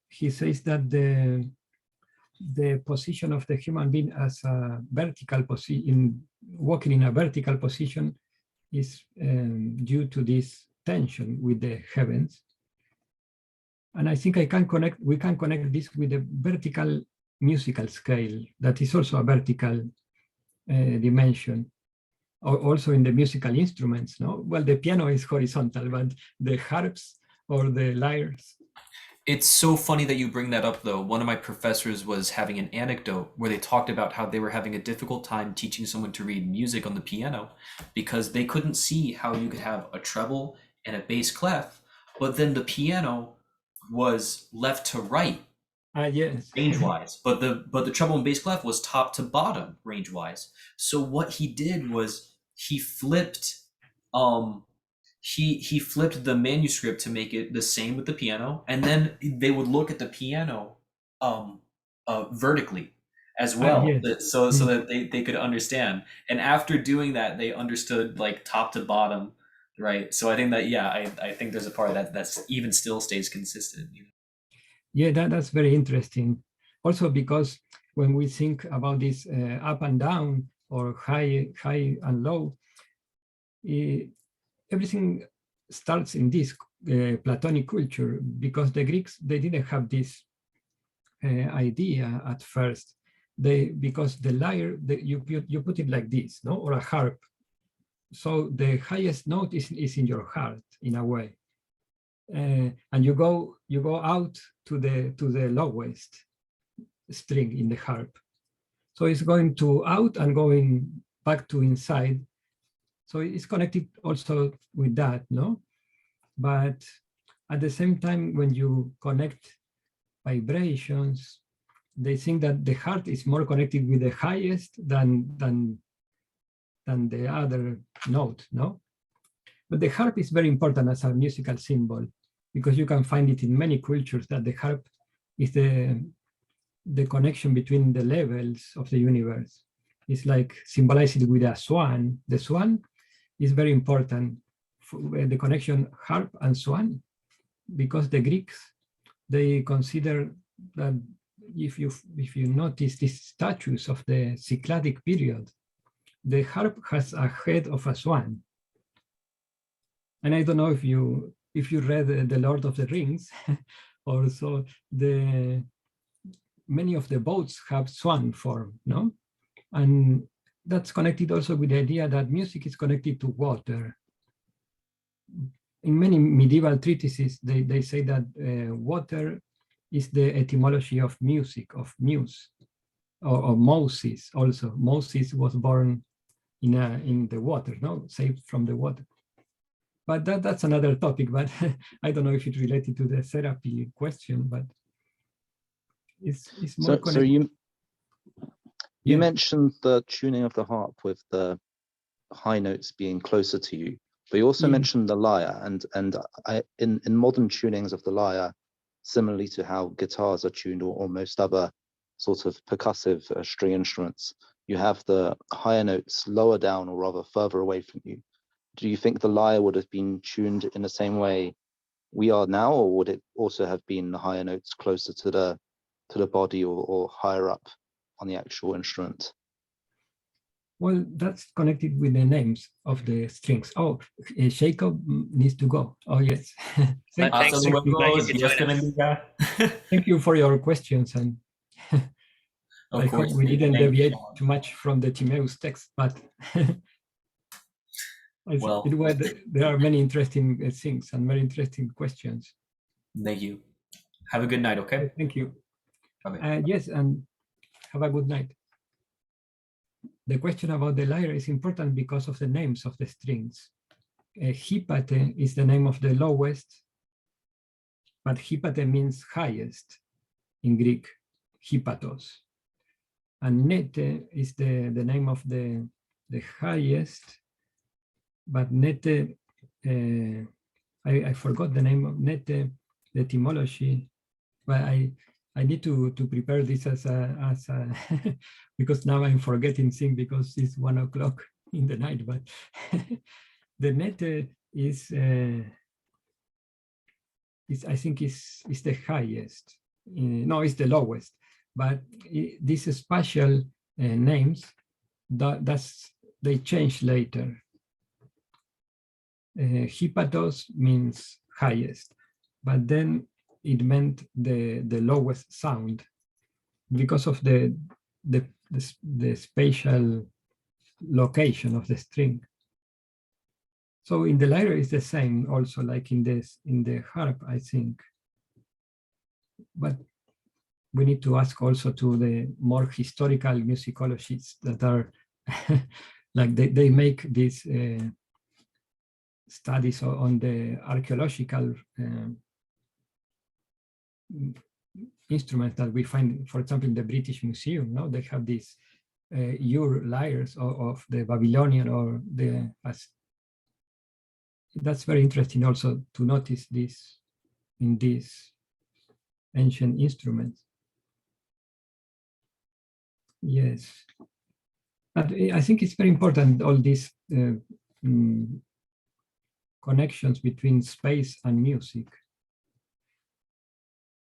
he says that the position of the human being as a vertical position, walking in a vertical position, is due to this tension with the heavens. And I think we can connect this with the vertical musical scale, that is also a vertical dimension. Also in the musical instruments, no? Well, the piano is horizontal, but the harps or the lyres. It's so funny that you bring that up, though. One of my professors was having an anecdote where they talked about how they were having a difficult time teaching someone to read music on the piano because they couldn't see how you could have a treble and a bass clef, but then the piano was left to right Yes. range-wise, but the treble and bass clef was top to bottom range-wise. So what he did was he flipped he flipped the manuscript to make it the same with the piano, and then they would look at the piano vertically as well, Yes. so that they could understand. And after doing that, they understood like top to bottom, right? So I think that I think there's a part of that that's even still stays consistent. You know? Yeah, that's very interesting. Also because when we think about this up and down or high and low, everything starts in this Platonic culture, because the Greeks, they didn't have this idea at first. Because the lyre, you put it like this, no, or a harp. So the highest note is in your heart in a way, and you go out to the lowest string in the harp. So it's going to out and going back to inside. So it's connected also with that, no? But at the same time, when you connect vibrations, they think that the heart is more connected with the highest than the other note, no? But the harp is very important as a musical symbol, because you can find it in many cultures that the harp is the connection between the levels of the universe. It's like symbolized with a swan. The swan is very important for the connection harp and swan, because the Greeks, they consider that if you notice these statues of the Cycladic period, the harp has a head of a swan. And I don't know if you read The Lord of the Rings, also many of the boats have swan form, no? And that's connected also with the idea that music is connected to water. In many medieval treatises, they say that water is the etymology of music, of muse, or Moses also. Moses was born in the water, no, saved from the water. But that's another topic, but I don't know if it's related to the therapy question, but it's more connected. So you mentioned the tuning of the harp with the high notes being closer to you, but you also mentioned the lyre, and in modern tunings of the lyre, similarly to how guitars are tuned or most other sort of percussive string instruments, you have the higher notes lower down, or rather further away from you. Do you think the lyre would have been tuned in the same way we are now, or would it also have been the higher notes closer to the body or higher up on the actual instrument? Well, that's connected with the names of the strings. Oh, Jacob needs to go. Oh, yes. Thanks for joining us. Thank you for your questions, and I hope we didn't deviate too much from the Timaeus text, but there are many interesting things and very interesting questions. Thank you. Have a good night, okay? Thank you. Okay. Yes, and have a good night. The question about the lyre is important because of the names of the strings. Hypate is the name of the lowest, but hypate means highest in Greek, hypatos. And nete is the name of the highest, but nete, I forgot the name of nete, the etymology, but I I need to prepare this as a because now I'm forgetting things because it's 1 o'clock in the night. But the net is I think is the highest. No, it's the lowest. But these spatial names they change later. Hypatos means highest, but then it meant the lowest sound because of the spatial location of the string. So in the lyre is the same also, like in the harp, I think. But we need to ask also to the more historical musicologists that are like they make these studies on the archaeological instruments that we find, for example, in the British Museum. No, they have these Ur lyres of the Babylonian or the. That's very interesting also to notice this in these ancient instruments. Yes, but I think it's very important, all these connections between space and music.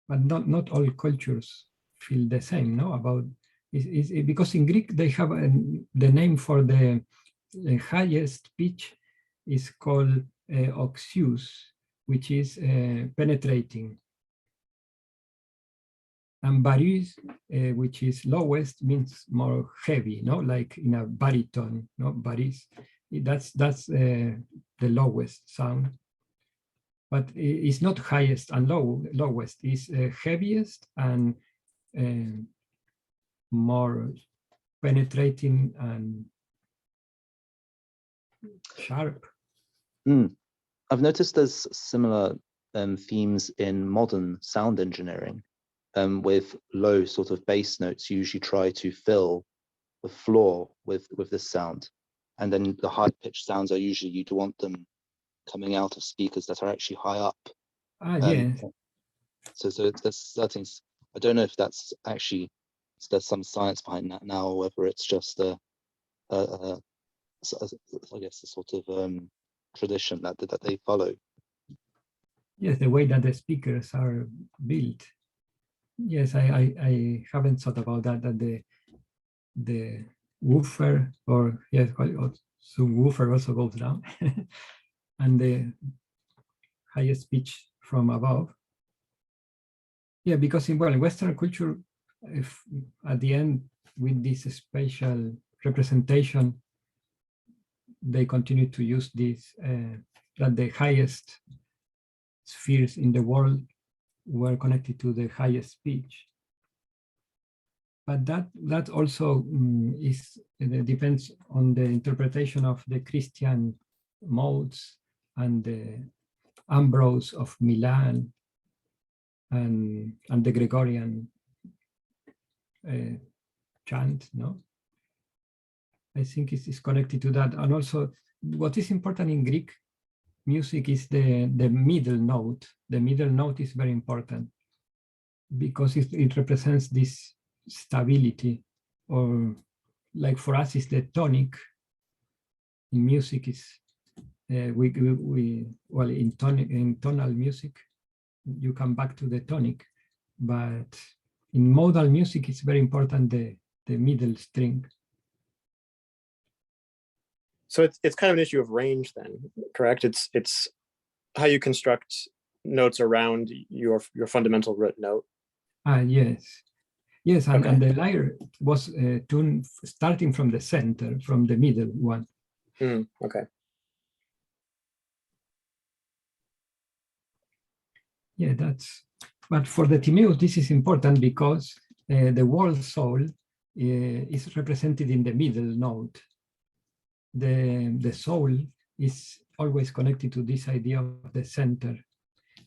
But not all cultures feel the same, no? About because in Greek they have the name for the highest pitch is called oxius, which is penetrating. And baris, which is lowest, means more heavy, no, like in a baritone, no, baris. That's the lowest sound, but it's not highest and lowest. It's heaviest and more penetrating and sharp. I've noticed there's similar themes in modern sound engineering. With low sort of bass notes, you usually try to fill the floor with this sound, and then the high pitched sounds are usually you'd want them coming out of speakers that are actually high up. Yes. So there's certain. I don't know if that's actually there's some science behind that now, or whether it's just I guess a sort of tradition that they follow. Yes, the way that the speakers are built. Yes, I haven't thought about that. That the woofer or yes, subwoofer also goes down, and the highest pitch from above. Yeah, because in Western culture, if at the end with this spatial representation, they continue to use this that the highest spheres in the world were connected to the highest pitch. But that also depends on the interpretation of the Christian modes and the Ambrose of Milan and the Gregorian chant, no? I think it's connected to that. And also what is important in Greek music is the middle note. The middle note is very important because it represents this stability, or like for us is the tonic. In music is well in tonal music you come back to the tonic, but in modal music it's very important the middle string. So it's kind of an issue of range then, correct? It's how you construct notes around your fundamental root note. Yes, and the lyre was tuned starting from the center, from the middle one. Okay. Yeah, but for the Timaeus, this is important because the world soul is represented in the middle note. The soul is always connected to this idea of the center.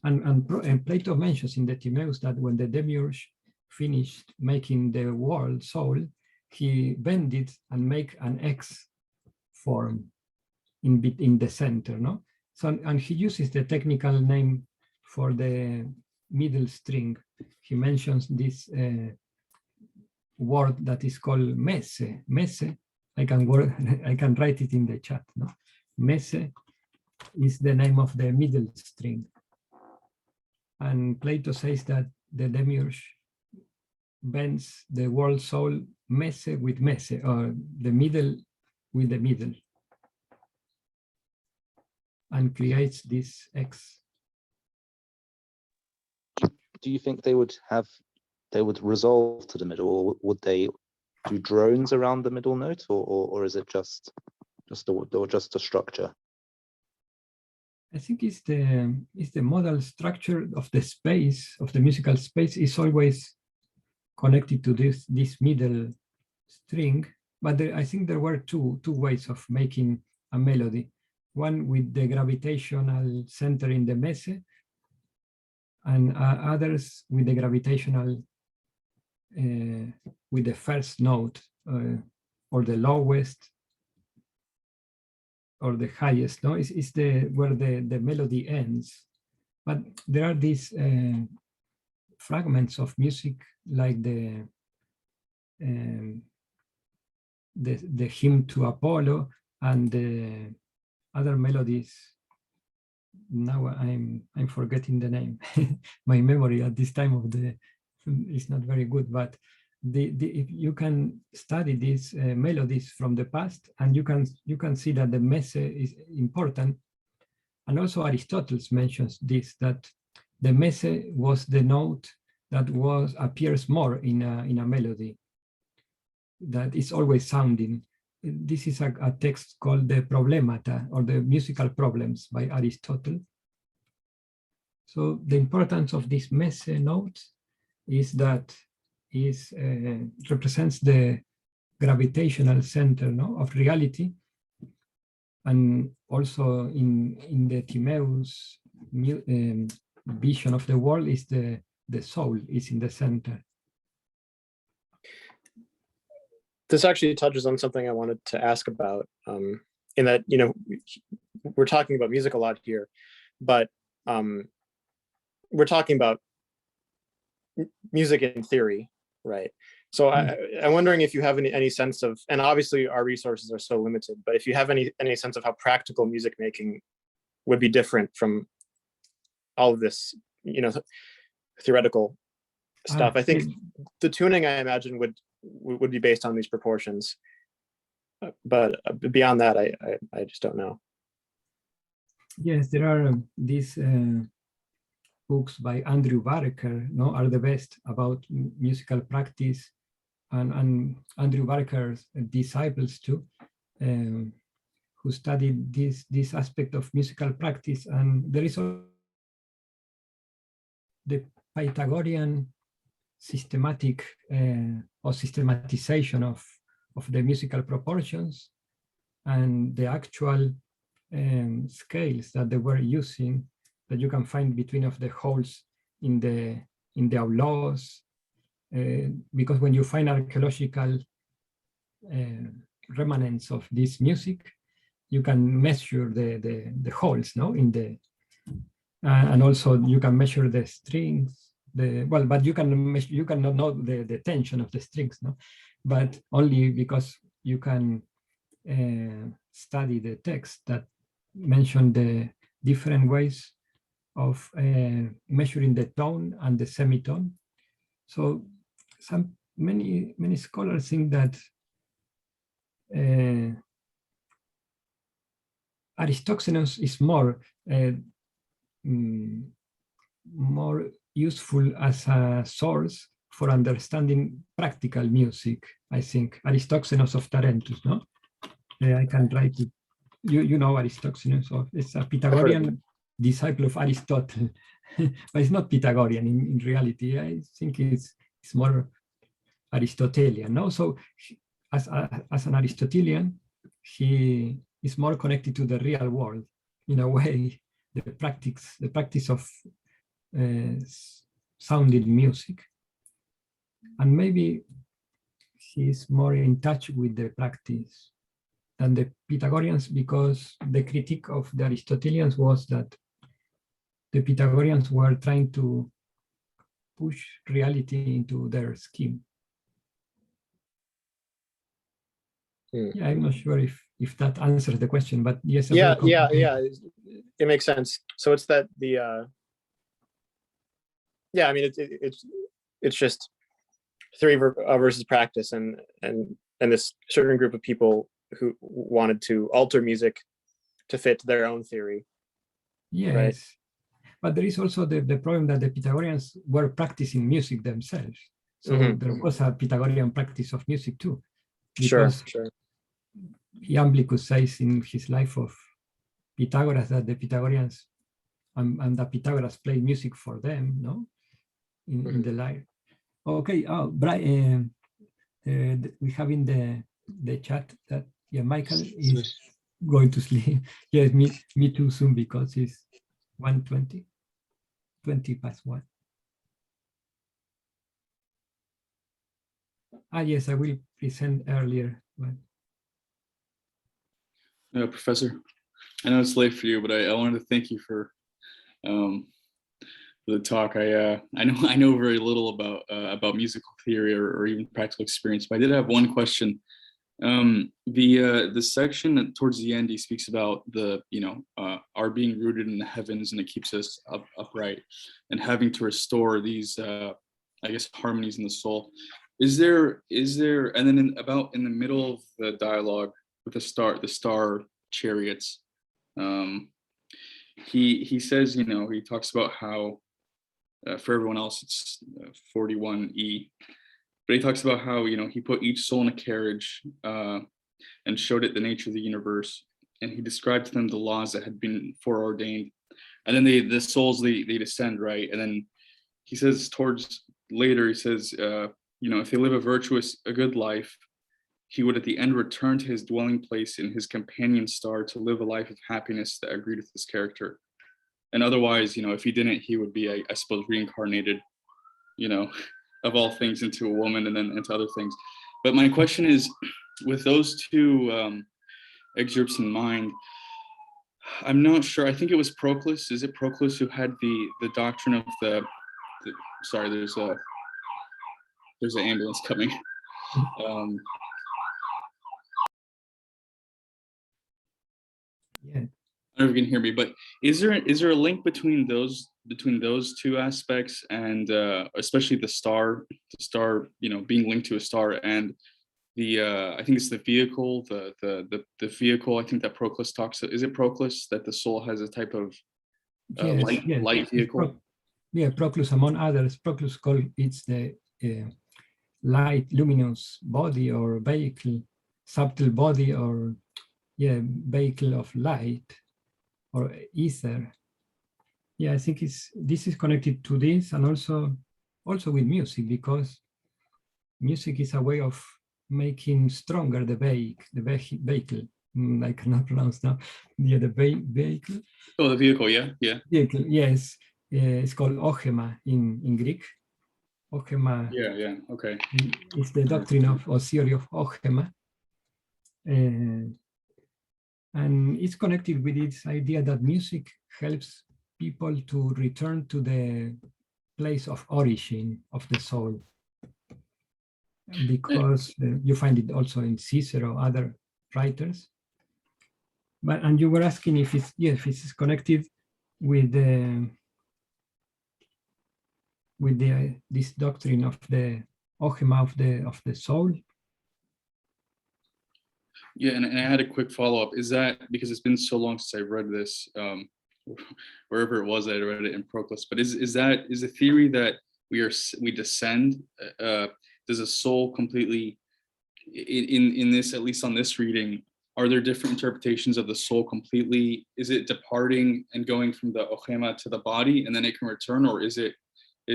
And Plato mentions in the Timaeus that when the demiurge finished making the world soul, he bent it and make an X form in the center, no? So, and he uses the technical name for the middle string he mentions this word that is called messe. Messe, I can write it in the chat. No? Messe is the name of the middle string. And Plato says that the demiurge bends the world soul messe with messe, or the middle with the middle, and creates this X. Do you think they would resolve to the middle, or would they do drones around the middle note, or is it just a structure? I think it's the modal structure of the space, of the musical space, is always connected to this middle string. But I think there were two ways of making a melody. One with the gravitational center in the messe, and others with the gravitational, with the first note, or the lowest, or the highest. No, it's where the melody ends. But there are these fragments of music, like the hymn to Apollo and the other melodies. Now I'm forgetting the name. My memory at this time of the is not very good, but if you can study these melodies from the past, and you can see that the messe is important. And also Aristotle mentions this, that the messe was the note that appears more in a melody, that is always sounding. This is a text called the Problemata, or the Musical Problems, by Aristotle. So the importance of this messe note is that represents the gravitational center, no, of reality, and also in the Timaeus vision of the world is the soul is in the center. This actually touches on something I wanted to ask about, in that, you know, we're talking about music a lot here, but we're talking about music in theory, right? So I'm wondering if you have any sense of, and obviously our resources are so limited, but if you have any sense of how practical music making would be different from all of this, you know, theoretical stuff. I think the tuning, I imagine, would be based on these proportions, but beyond that, I just don't know. Yes, there are these books by Andrew Barker, no, are the best about musical practice, and Andrew Barker's disciples too, who studied this aspect of musical practice. And there is also the Pythagorean systematic or systematization of the musical proportions, and the actual scales that they were using, that you can find between of the holes in the aulos, because when you find archaeological remnants of this music, you can measure the holes, no, in the and also you can measure the strings. But you cannot know the tension of the strings, no, but only because you can study the text that mention the different ways of measuring the tone and the semitone. So many scholars think that Aristoxenos is more useful as a source for understanding practical music, I think. Aristoxenos of Tarentus, no? I can write it. You know Aristoxenos, it's a Pythagorean disciple of Aristotle, but it's not Pythagorean in reality. I think it's more Aristotelian, no? So as an Aristotelian, he is more connected to the real world in a way. The practice of sounding music, and maybe he's more in touch with the practice than the Pythagoreans, because the critique of the Aristotelians was that the Pythagoreans were trying to push reality into their scheme. Yeah, I'm not sure if that answers the question, but yes. Yeah. It makes sense. So it's that the yeah, I mean it's just theory versus practice, and this certain group of people who wanted to alter music to fit their own theory. Yes, right? But there is also the problem that the Pythagoreans were practicing music themselves. So there was a Pythagorean practice of music too. Because Sure. Iamblichus says in his life of Pythagoras that the Pythagoreans and the Pythagoras played music for them, no? In the life. Okay, Brian, we have in the chat that Michael is going to sleep. Yes, me too soon, because it's 1:20, 20 past 1. Yes, I will present earlier. Professor, I know it's late for you, but I wanted to thank you for the talk. I know very little about musical theory or even practical experience, but I did have one question. The section that towards the end, he speaks about our being rooted in the heavens, and it keeps us upright, and having to restore these I guess harmonies in the soul. Is there and then in the middle of the dialogue with the star chariots, he says, he talks about how for everyone else it's 41E, but he talks about how he put each soul in a carriage and showed it the nature of the universe, and he described to them the laws that had been foreordained, and then the souls they descend, right? And then he says later if they live a good life, he would at the end return to his dwelling place in his companion star to live a life of happiness that agreed with his character. And otherwise, if he didn't, he would be, I suppose, reincarnated, of all things, into a woman and then into other things. But my question is, with those two excerpts in mind, I'm not sure. I think it was Proclus. Is it Proclus who had the doctrine of sorry, there's an ambulance coming. Yeah. I don't know if you can hear me, but is there a link between those two aspects, and especially the star, being linked to a star, and the I think it's the vehicle, the vehicle. I think that Proclus talks. Is it Proclus that the soul has a type of light vehicle? Proclus, among others. Proclus called it's the light, luminous body or vehicle, subtle body or vehicle of light or ether. I think this is connected to this, and also with music, because music is a way of making stronger the vehicle. I cannot pronounce now. The vehicle. Oh, the vehicle, yeah. Vehicle, yes. It's called ochema in Greek. Ochema. Yeah. Okay. It's the doctrine or theory of ochema. And it's connected with this idea that music helps people to return to the place of origin of the soul. Because you find it also in Cicero, other writers. And you were asking if it's connected with this doctrine of the ochema of the soul. Yeah, and I had a quick follow-up. Is that because it's been so long since I read this, wherever it was that I read it in Proclus, but is the theory that we descend? Does a soul completely, in this, at least on this reading, are there different interpretations of the soul completely? Is it departing and going from the ochema to the body and then it can return, or is it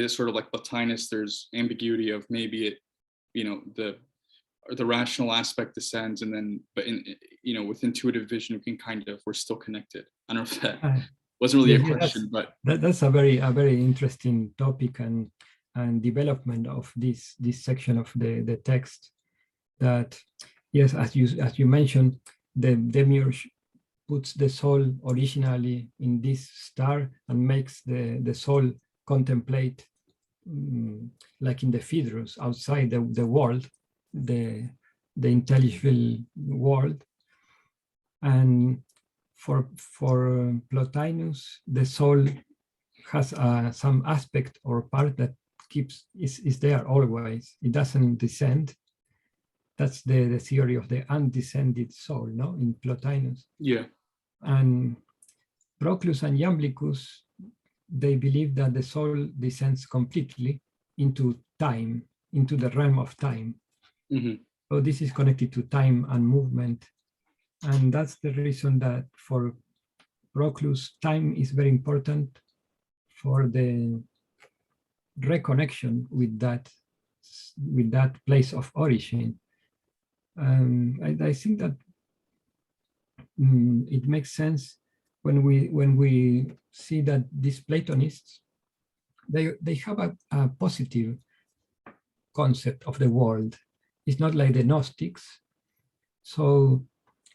sort of like Plotinus? There's ambiguity of maybe it, the rational aspect descends, and then, but with intuitive vision, we can we're still connected. I don't know if that wasn't really a question, but that's a very interesting topic and development of this section of the text. That yes, as you mentioned, the demiurge puts the soul originally in this star and makes the soul contemplate like in the Phaedrus, outside the world, the intelligible world. And for Plotinus, the soul has some aspect or part that is there always. It doesn't descend. That's the theory of the undescended soul, no, in Plotinus. Yeah. And Proclus and Iamblichus, they believe that the soul descends completely into time, into the realm of time. Mm-hmm. So this is connected to time and movement. And that's the reason that for Proclus, time is very important for the reconnection with that place of origin. I think that it makes sense when we see that these Platonists, they have a positive concept of the world. It's not like the Gnostics. So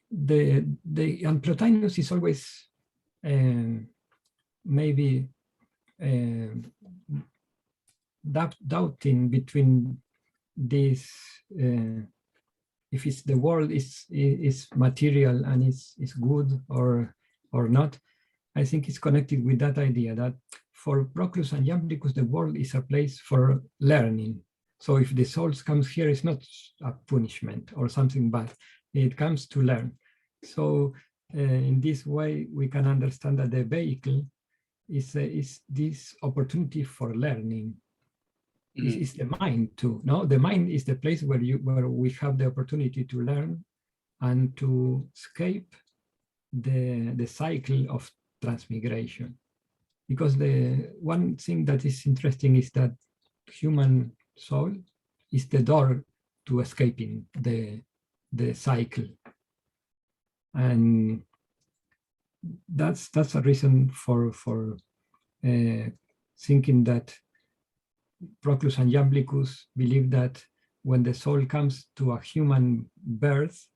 and Plotinus is always maybe doubting between this, if it's the world is material and is good or not. I think it's connected with that idea that for Proclus and Iamblichus, the world is a place for learning. So if the soul comes here, it's not a punishment or something bad. It comes to learn. So in this way, we can understand that the vehicle is this opportunity for learning. Is the mind too. No, the mind is the place where we have the opportunity to learn and to escape the cycle of transmigration. Because the one thing that is interesting is that human soul is the door to escaping the cycle, and that's a reason for thinking that Proclus and Iamblichus believe that when the soul comes to a human birth,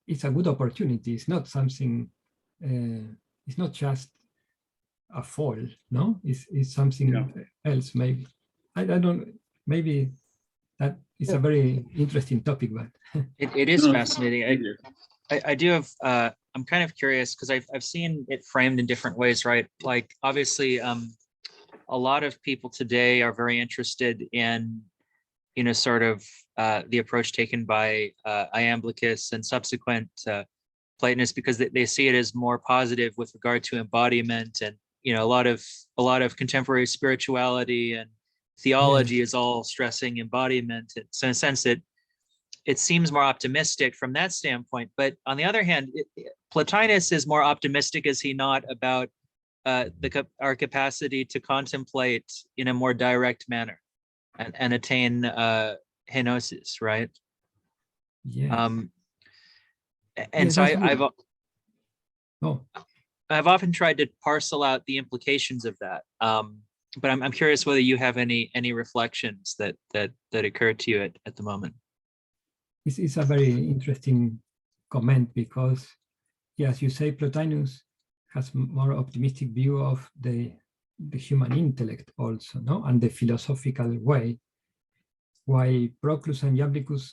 it's a good opportunity. It's not something, it's not just a fall, no? It's something else, maybe. I don't, maybe that is a very interesting topic, but. It is fascinating. I do have, I'm kind of curious because I've seen it framed in different ways, right? Like obviously, a lot of people today are very interested in, sort of the approach taken by Iamblichus and subsequent Platonists, because they see it as more positive with regard to embodiment, and a lot of contemporary spirituality and theology is all stressing embodiment. So in a sense, it seems more optimistic from that standpoint. But on the other hand, Plotinus is more optimistic, is he not, about our capacity to contemplate in a more direct manner and attain henosis, right? Yeah. And so I've often tried to parcel out the implications of that. But I'm curious whether you have any reflections that occur to you at the moment. It's a very interesting comment because, as you say, Plotinus has more optimistic view of the human intellect also, no, and the philosophical way. While Proclus and Iamblichus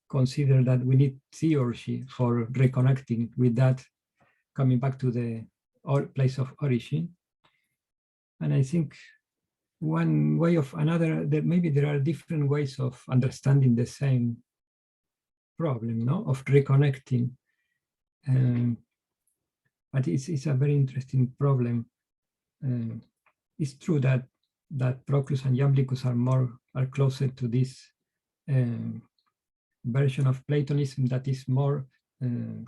consider that we need theurgy for reconnecting with that, coming back to the place of origin. And I think one way of another, that maybe there are different ways of understanding the same problem, no, of reconnecting. But it's a very interesting problem. It's true that Proclus and Iamblichus are closer to this version of Platonism that is more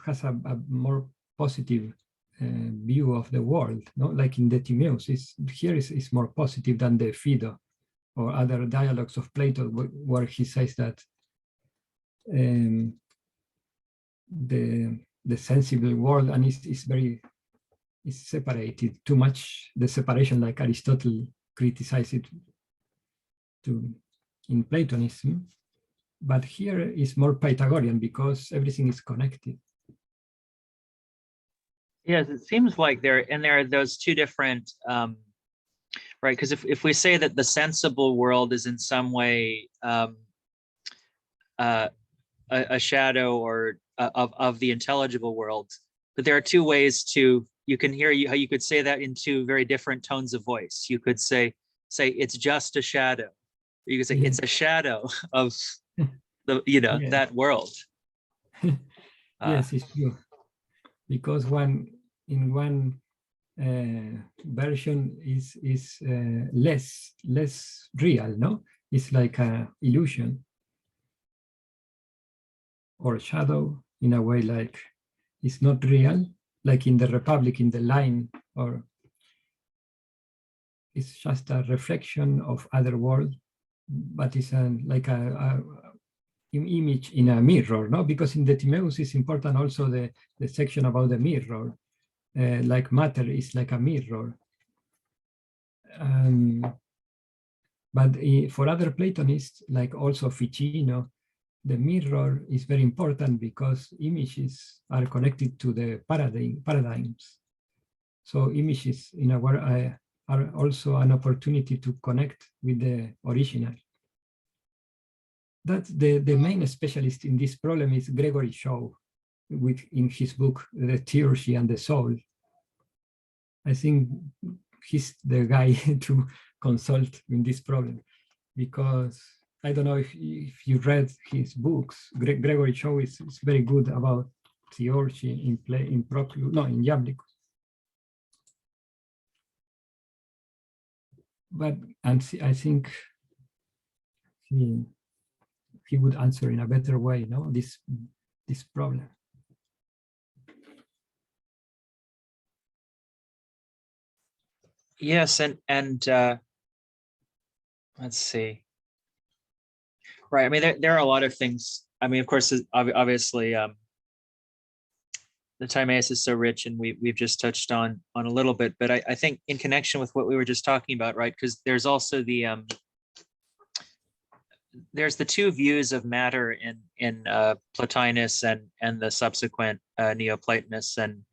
has a more positive view of the world, no? Like in the Timaeus, here is more positive than the Phaedo or other dialogues of Plato, where he says that the sensible world and is separated too much. The separation, like Aristotle criticized it in Platonism, but here is more Pythagorean because everything is connected. Yes, it seems like there are those two different right? Because if we say that the sensible world is in some way a shadow or of the intelligible world, but there are two ways to, you can hear how you could say that in two very different tones of voice. You could say it's just a shadow. Or you could say it's a shadow of the that world. Yes, it's true. Because one version is less real, no? It's like a illusion or shadow in a way, like it's not real, like in the Republic, in the line, or it's just a reflection of other world, but it's like a image in a mirror, no? Because in the Timaeus is important also the section about the mirror, like matter is like a mirror. But for other Platonists, like also Ficino, the mirror is very important because images are connected to the paradigms. So images in a way are also an opportunity to connect with the original. That's the main specialist in this problem is Gregory Shaw, in his book, The Theurgy and the Soul. I think he's the guy to consult in this problem, because I don't know if you read his books. Gregory Shaw is very good about theurgy in Iamblichus. But I think he would answer in a better way, no, this problem. Yes, and let's see. Right. I mean, there are a lot of things. I mean, of course, obviously, the Timaeus is so rich, and we've just touched on a little bit. But I think in connection with what we were just talking about, right? Because there's also there's the two views of matter in Plotinus and the subsequent Neoplatonists, and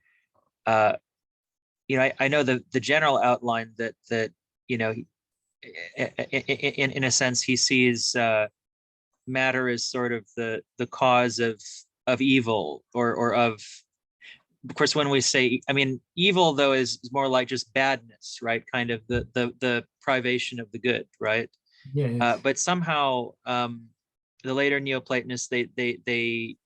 I know the general outline that in a sense he sees matter as sort of the cause of evil or of course, when we say, I mean, evil though is more like just badness, right? Kind of the privation of the good, right? Yes. But somehow the later Neoplatonists they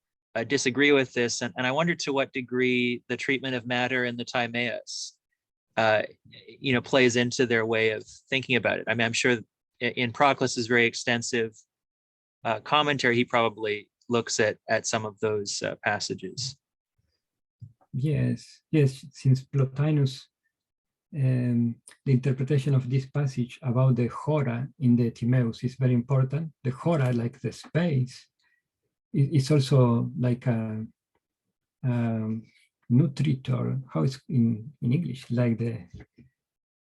disagree with this, and I wonder to what degree the treatment of matter in the Timaeus plays into their way of thinking about it. I mean, I'm sure in Proclus's very extensive commentary, he probably looks at some of those passages. Yes, since Plotinus, the interpretation of this passage about the hora in the Timaeus is very important. The hora, like the space, is also like a nutritor. How is in English? Like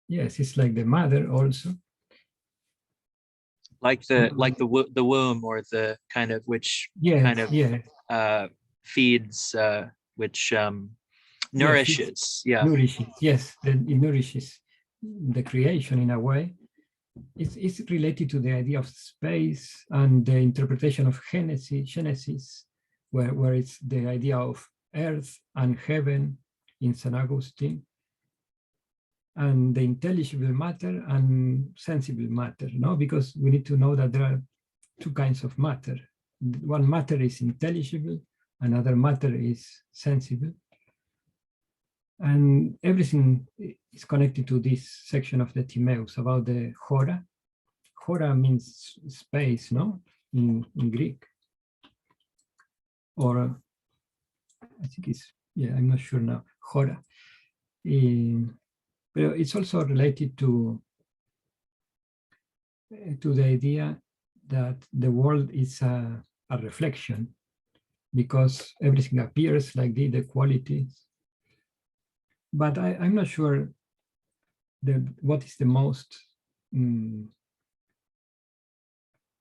it's like the mother also. Like the womb, or the kind of which feeds, which nourishes. Nourishes. Yes, it nourishes the creation in a way. It's related to the idea of space and the interpretation of Genesis, where it's the idea of earth and heaven in St. Augustine, and the intelligible matter and sensible matter, no? Because we need to know that there are two kinds of matter. One matter is intelligible, another matter is sensible. And everything is connected to this section of the Timaeus about the hora. Hora means space, no? In Greek. Or I think it's, I'm not sure now, hora. But it's also related to the idea that the world is a reflection, because everything appears like the qualities. But I'm not sure what is the most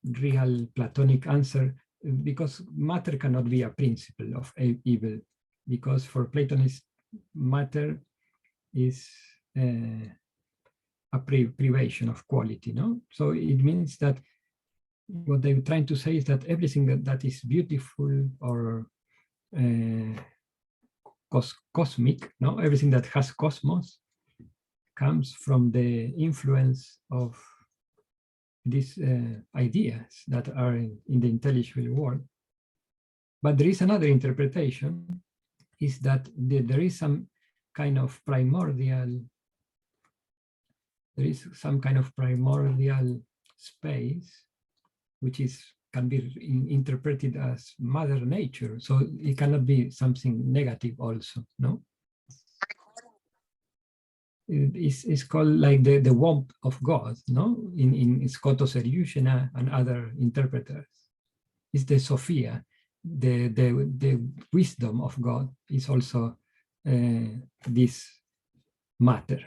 real Platonic answer, because matter cannot be a principle of evil, because for Platonists, matter is a a privation of quality, no? So it means that what they're trying to say is that everything that is beautiful or cosmic, no, everything that has cosmos comes from the influence of these ideas that are in the intelligible world. But there is another interpretation, is that there is some kind of primordial, space, which can be interpreted as Mother Nature. So it cannot be something negative also, no? It's called like the womb of God, no? In Scotto Seriushena and other interpreters. It's the Sophia, the wisdom of God is also this matter.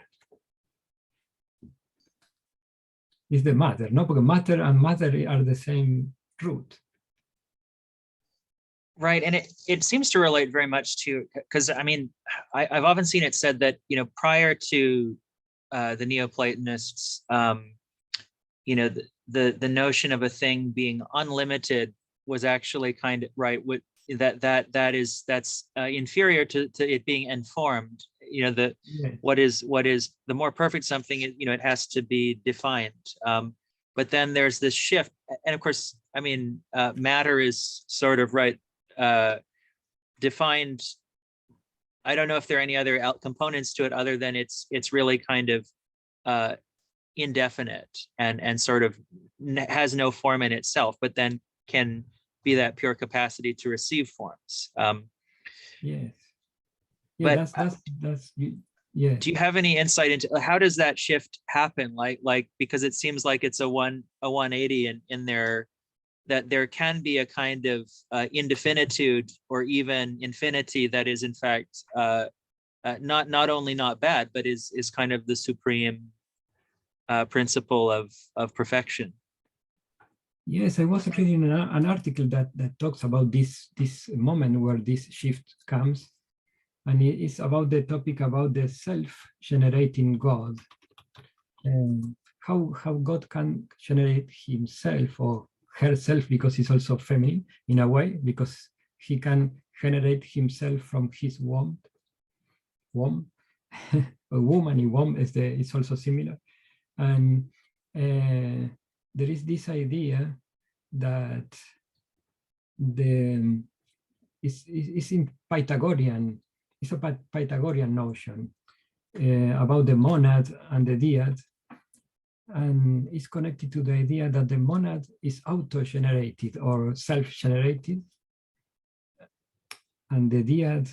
It's the matter, no? Because matter and mother are the same root. Right, and it seems to relate very much to, because I mean, I've often seen it said that, you know, prior to the Neoplatonists, you know, the notion of a thing being unlimited was actually kind of right. That's inferior to it being informed. You know, Yes. what is the more perfect something, you know, it has to be defined. But then there's this shift, and of course, I mean, matter is sort of right. Defined. I don't know if there are any other components to it other than it's really kind of indefinite and sort of has no form in itself, but then can be that pure capacity to receive forms. Yes. But that's yeah. do you have any insight into how does that shift happen? Like because it seems like it's a 180 in there, that there can be a kind of indefinitude or even infinity that is in fact not only not bad, but is kind of the supreme principle of perfection. Yes, I was reading an article that talks about this moment where this shift comes, and it is about the topic about the self-generating God, and how God can generate himself or herself, because he's also feminine in a way, because he can generate himself from his womb. A woman in womb is also similar, and there is this idea that it's in Pythagorean, it's a Pythagorean notion about the monad and the dyad, and it's connected to the idea that the monad is auto-generated or self-generated, and the dyad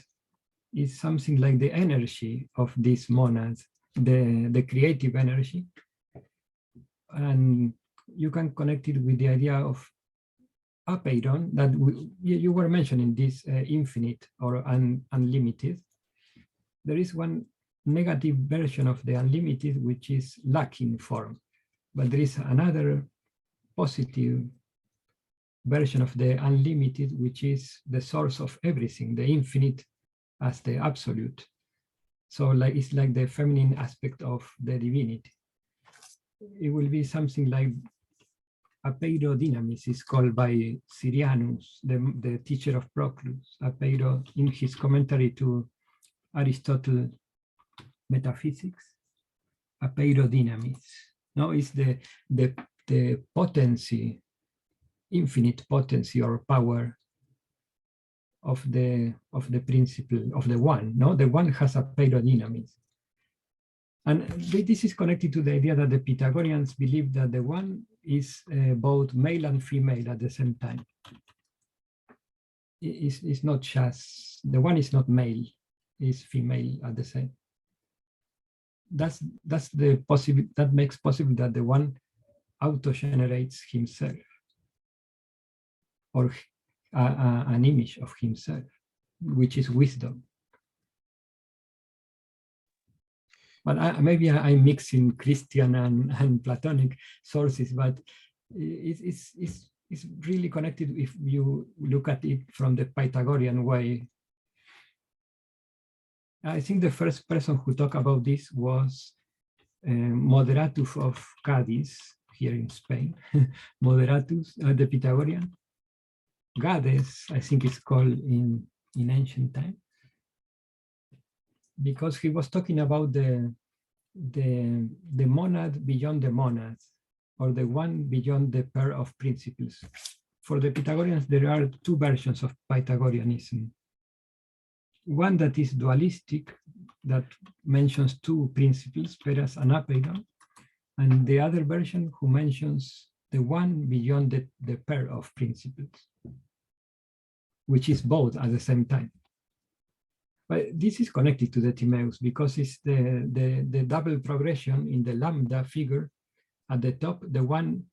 is something like the energy of this monad, the creative energy. And you can connect it with the idea of apeiron that you were mentioning, this infinite or unlimited. There is one negative version of the unlimited, which is lacking form, but there is another positive version of the unlimited, which is the source of everything, the infinite as the absolute. So like it's like the feminine aspect of the divinity. It will be something like apeirodynamism is called by Syrianus, the teacher of Proclus. Apeiro, in his commentary to Aristotle Metaphysics, apeirodynamism. No, it's the potency, infinite potency or power of the principle of the one. No, the one has apeirodynamism. And this is connected to the idea that the Pythagoreans believe that the one is both male and female at the same time. It's not just, the one is not male, is female at the same. That's the possible, that makes possible that the one auto-generates himself, or an image of himself, which is wisdom. But maybe I'm mixing Christian and Platonic sources, but it's really connected if you look at it from the Pythagorean way. I think the first person who talked about this was Moderatus of Cadiz, here in Spain, Moderatus, the Pythagorean. Gades, I think it's called in ancient time, because he was talking about the monad beyond the monads, or the one beyond the pair of principles. For the Pythagoreans, there are two versions of Pythagoreanism. One that is dualistic, that mentions two principles, peras and apeiron, and the other version who mentions the one beyond the pair of principles, which is both at the same time. But this is connected to the Timaeus because it's the double progression in the lambda figure at the top. The one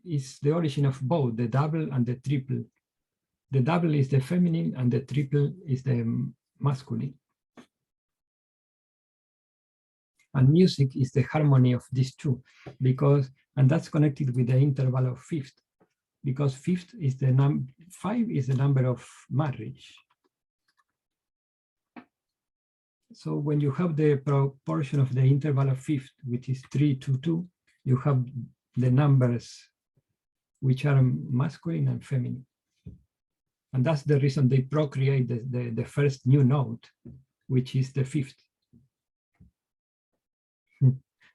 is the origin of both the double and the triple. The double is the feminine and the triple is the masculine. And music is the harmony of these two, because, and that's connected with the interval of fifth, because fifth is the number, 5 is the number of marriage. So when you have the proportion of the interval of fifth, which is 3 to 2, you have the numbers which are masculine and feminine. And that's the reason they procreate the first new note, which is the fifth.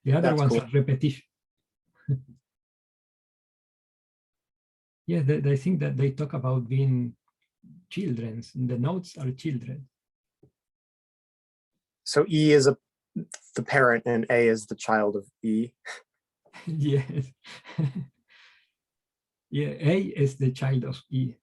The other ones are repetition. Yeah, they think that they talk about being children, and the notes are children. So E is the parent and A is the child of E. Yes. Yeah, A is the child of E.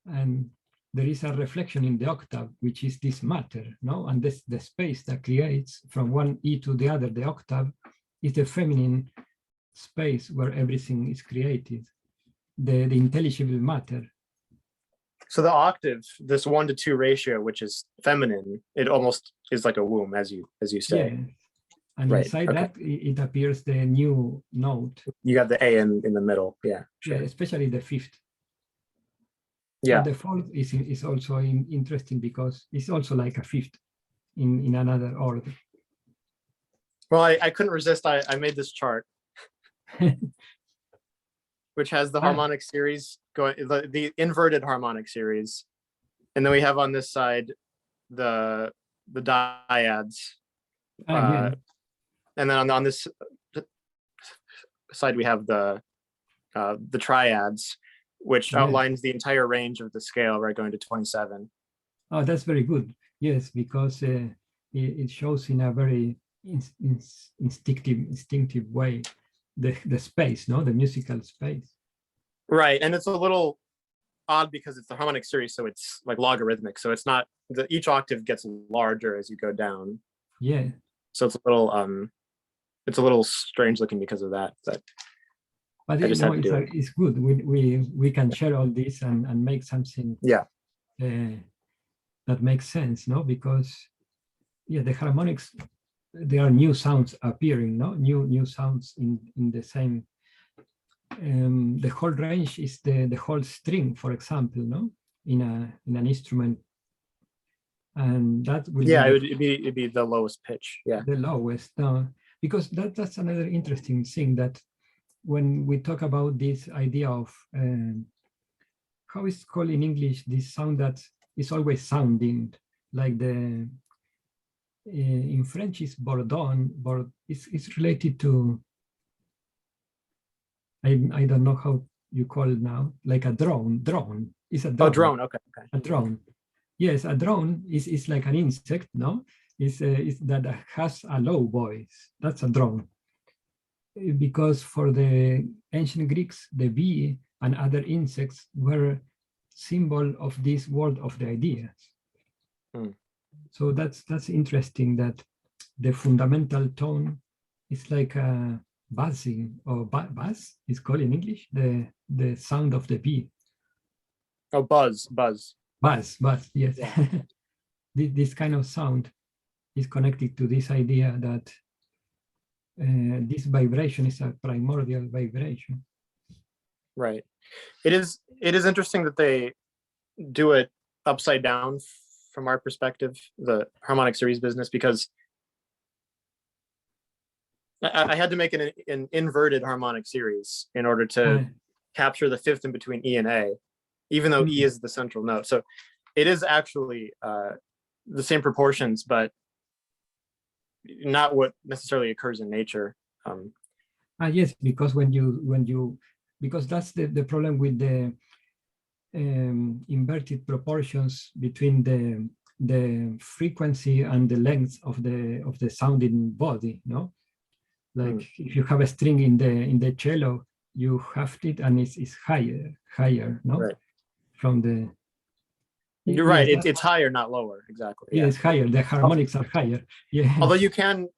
And there is a reflection in the octave, which is this matter, no? And this, the space that creates from one E to the other, the octave, is the feminine space where everything is created, the intelligible matter. So the octave, this 1 to 2 ratio, which is feminine, it almost is like a womb, as you say. Yeah. And Right, inside okay. that, it appears the new note. You got the A in the middle. Yeah, Yeah, sure. especially the fifth. Yeah. And the fourth is also interesting because it's also like a fifth in another order. Well, I couldn't resist. I made this chart, which has the harmonic series going, the inverted harmonic series, and then we have on this side the dyads, Yeah. and then on this side we have the triads, which outlines the entire range of the scale, right, going to 27. Oh, that's very good. Yes, because it shows in a very instinctive way the space, no, the musical space. Right, and it's a little odd because it's the harmonic series, so it's like logarithmic. So it's not each octave gets larger as you go down. Yeah. So it's a little strange looking because of that. But you know, it's good. We can share all this and make something. Yeah. That makes sense, no? Because yeah, the harmonics, there are new sounds appearing, no? New sounds in the same. The whole range is the whole string, for example, no? In an instrument, and that will it'd be the lowest pitch. Yeah. The lowest, no, because that's another interesting thing, that when we talk about this idea of how is called in English, this sound that is always sounding, like the in French is bourdon, it's related to, I don't know how you call it now, like a drone. It's a drone. Oh, drone. Okay. A drone. Yes, a drone is like an insect, no? Is that has a low voice. That's a drone. Because for the ancient Greeks, the bee and other insects were symbol of this world of the ideas. So that's interesting, that the fundamental tone is like a buzzing, or buzz is called in English, the sound of the bee. Oh, buzz, yes. Yeah. This kind of sound is connected to this idea that this vibration is a primordial vibration. Right. It is interesting that they do it upside down from our perspective, the harmonic series business, because I had to make an inverted harmonic series in order to capture the fifth in between E and A, even though E is the central note. So it is actually the same proportions, but not what necessarily occurs in nature. Yes, because because that's the problem with the inverted proportions between the frequency and the length of the sounding body, no? Like if you have a string in the cello, you have it and it's higher, no? Right. From the You're right. It's higher, not lower. Exactly. Yeah, it's higher. The harmonics are higher. Yeah. Although you can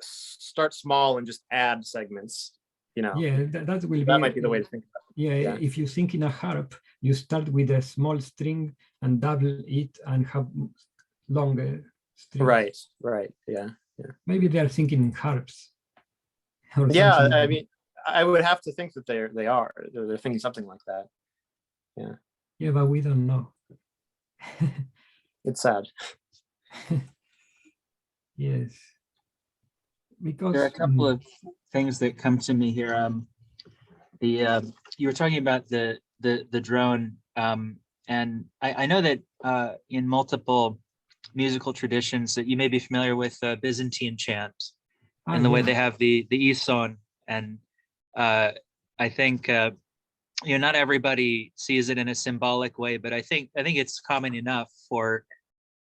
start small and just add segments, you know. Yeah, that will be. That might be the way to think about it. Yeah, if you think in a harp, you start with a small string and double it and have longer strings. Right. Yeah. Maybe they are thinking in harps. Or Yeah, something. I mean, I would have to think that they're thinking something like that. Yeah. Yeah, but we don't know. It's sad. Yes. Because there are a couple of things that come to me here. You were talking about the drone, and I know that in multiple musical traditions that you may be familiar with Byzantine chant and the way they have the ison, and I think not everybody sees it in a symbolic way, but I think it's common enough for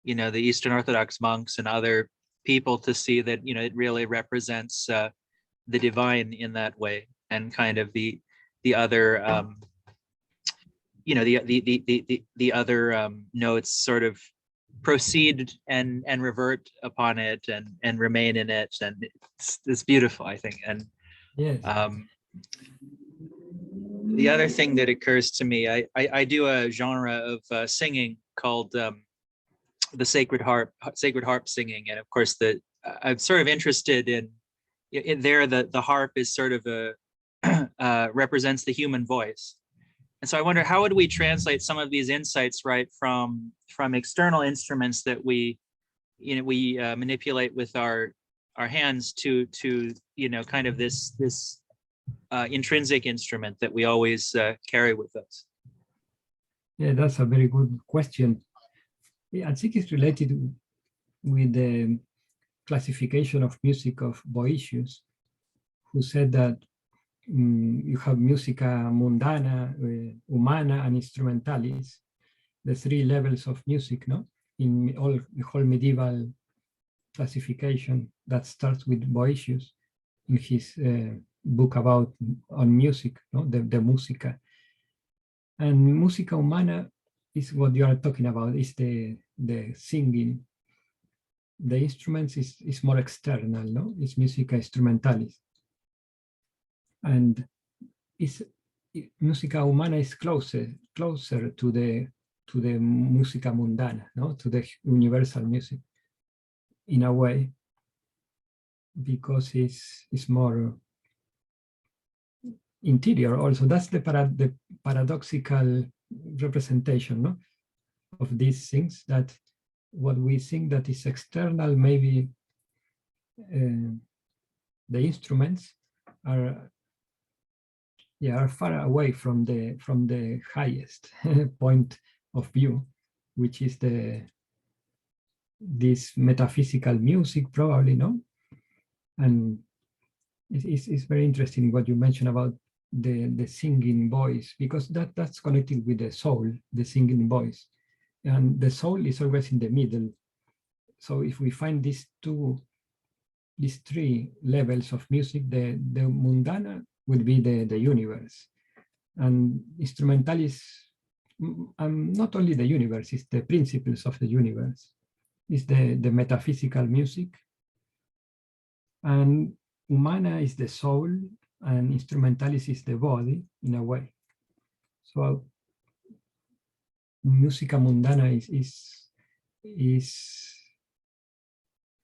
the Eastern Orthodox monks and other people to see that it really represents the divine in that way, and kind of the other the other notes sort of proceed and revert upon it and remain in it, and it's beautiful, I think. And yes. The other thing that occurs to me, I do a genre of singing called the sacred harp singing, and of course I'm sort of interested in there. The harp is sort of a represents the human voice, and so I wonder, how would we translate some of these insights, right, from external instruments that we manipulate with our hands to kind of this intrinsic instrument that we always carry with us? Yeah, that's a very good question. I think it's related with the classification of music of Boëtius, who said that you have musica mundana, humana, and instrumentalis, the three levels of music, no? In the whole medieval classification that starts with Boëtius in his book on music, no? The musica. And musica humana is what you are talking about, is the singing. The instruments is more external, no? It's musica instrumentalis. And musica humana is closer to the musica mundana, no? To the universal music, in a way, because it's more interior also. That's the paradoxical representation, no? Of these things, that what we think that is external, maybe the instruments are far away from the highest point of view, which is this metaphysical music, probably, no? And it's very interesting what you mentioned about the singing voice, because that's connected with the soul, the singing voice, and the soul is always in the middle. So if we find these three levels of music, the mundana would be the universe, and instrumental is not only the universe, it's the principles of the universe, it's the metaphysical music, and humana is the soul, and instrumentalis is the body, in a way. So musica mundana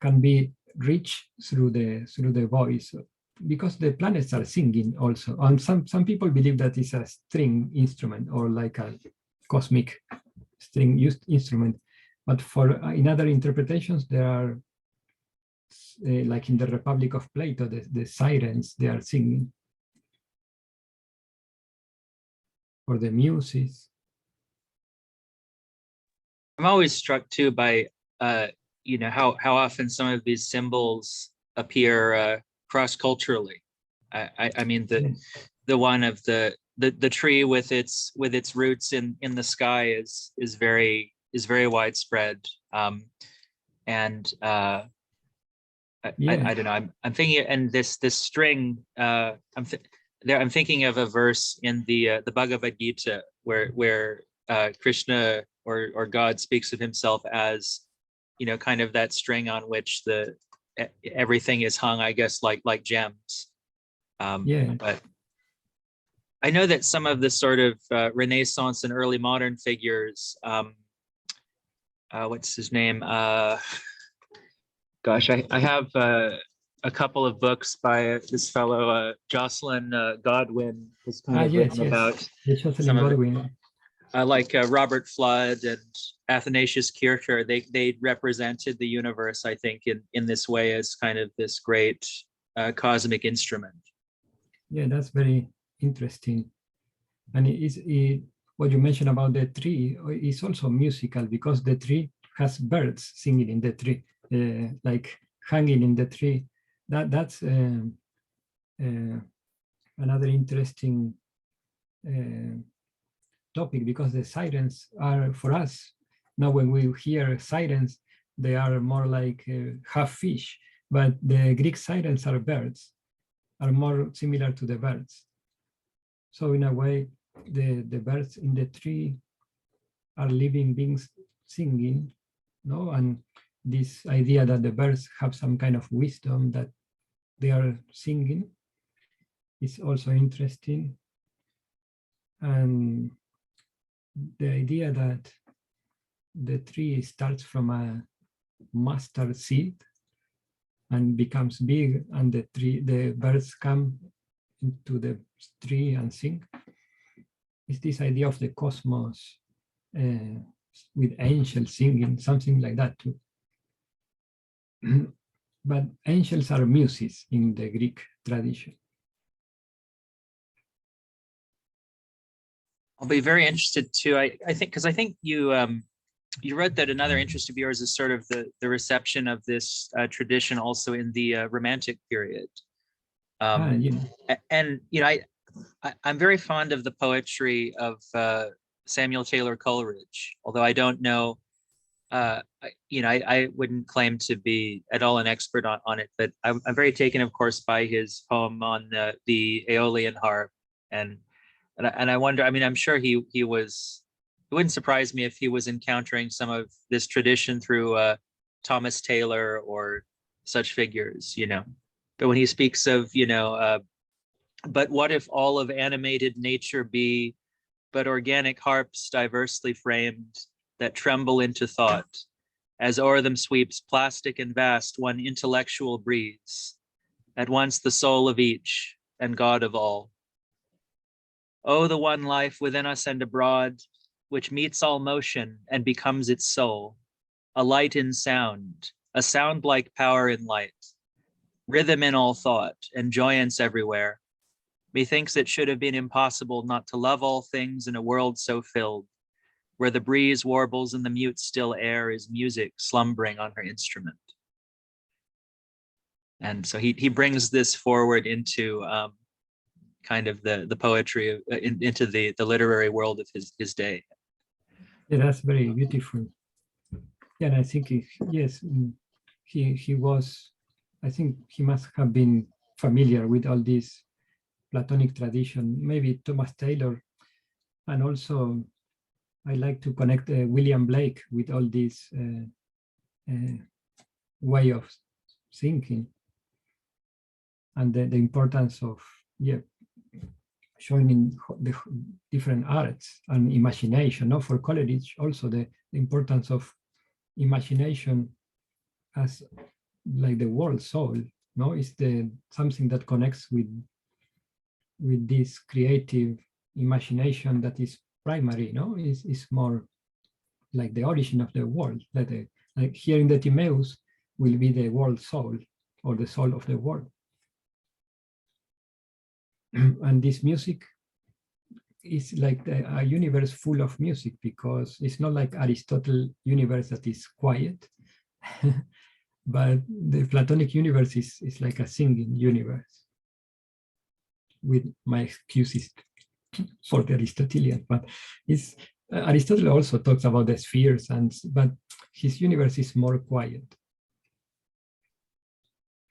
can be reached through the voice, because the planets are singing also. And some people believe that it's a string instrument, or like a cosmic string instrument, But for in other interpretations, there are like in the Republic of Plato, the sirens, they are singing, or the muses. I'm always struck too by how often some of these symbols appear cross-culturally. I mean the one of the tree with its roots in the sky is very widespread. And Yeah. I don't know. I'm thinking, and this string. I'm thinking of a verse in the Bhagavad Gita where Krishna or God speaks of himself as, kind of that string on which everything is hung, I guess, like gems. Yeah. But I know that some of the sort of Renaissance and early modern figures, what's his name? Gosh, I have a couple of books by this fellow, Jocelyn Godwin, has kind of Yes, written about the Jocelyn some of it. Godwin. Like Robert Flood and Athanasius Kircher. They represented the universe, I think, in this way as kind of this great cosmic instrument. Yeah, that's very interesting. And what you mentioned about the tree is also musical, because the tree has birds singing in the tree, like hanging in the tree. That's another interesting topic, because the sirens are, for us, now when we hear sirens, they are more like half fish, but the Greek sirens are birds, are more similar to the birds. So in a way, the birds in the tree are living beings singing, no? And this idea that the birds have some kind of wisdom that they are singing is also interesting. And the idea that the tree starts from a mustard seed and becomes big, and the birds come into the tree and sing, is this idea of the cosmos with angels singing, something like that too. But angels are muses in the Greek tradition. I'll be very interested too. I think, because I think you wrote that another interest of yours is sort of the reception of this tradition also in the Romantic period. And I'm very fond of the poetry of Samuel Taylor Coleridge, although I don't know, I wouldn't claim to be at all an expert on it, but I'm very taken, of course, by his poem on the Aeolian harp, and I wonder. I mean, I'm sure he was. It wouldn't surprise me if he was encountering some of this tradition through Thomas Taylor or such figures, But when he speaks of, but what if all of animated nature be but organic harps diversely framed that tremble into thought, as o'er them sweeps plastic and vast one intellectual breeze, at once the soul of each and God of all. Oh, the one life within us and abroad, which meets all motion and becomes its soul, a light in sound, a sound-like power in light, rhythm in all thought, and joyance everywhere. Methinks it should have been impossible not to love all things in a world so filled, where the breeze warbles and the mute still air is music slumbering on her instrument. And so he brings this forward into kind of the poetry, into the literary world of his day. Yeah, that's very beautiful. Yeah, and I think he was, I think he must have been familiar with all this Platonic tradition, maybe Thomas Taylor, and also I like to connect William Blake with all this way of thinking, and the importance of showing in the different arts and imagination. For Coleridge, also the importance of imagination as like the world soul. Is something that connects with this creative imagination that is primary. Is more like the origin of the world. Like here in the Timaeus will be the world soul, or the soul of the world. And this music is like a universe full of music, because it's not like Aristotle universe that is quiet, but the Platonic universe is like a singing universe, with my excuses for the Aristotelian, but it's Aristotle also talks about the spheres, but his universe is more quiet.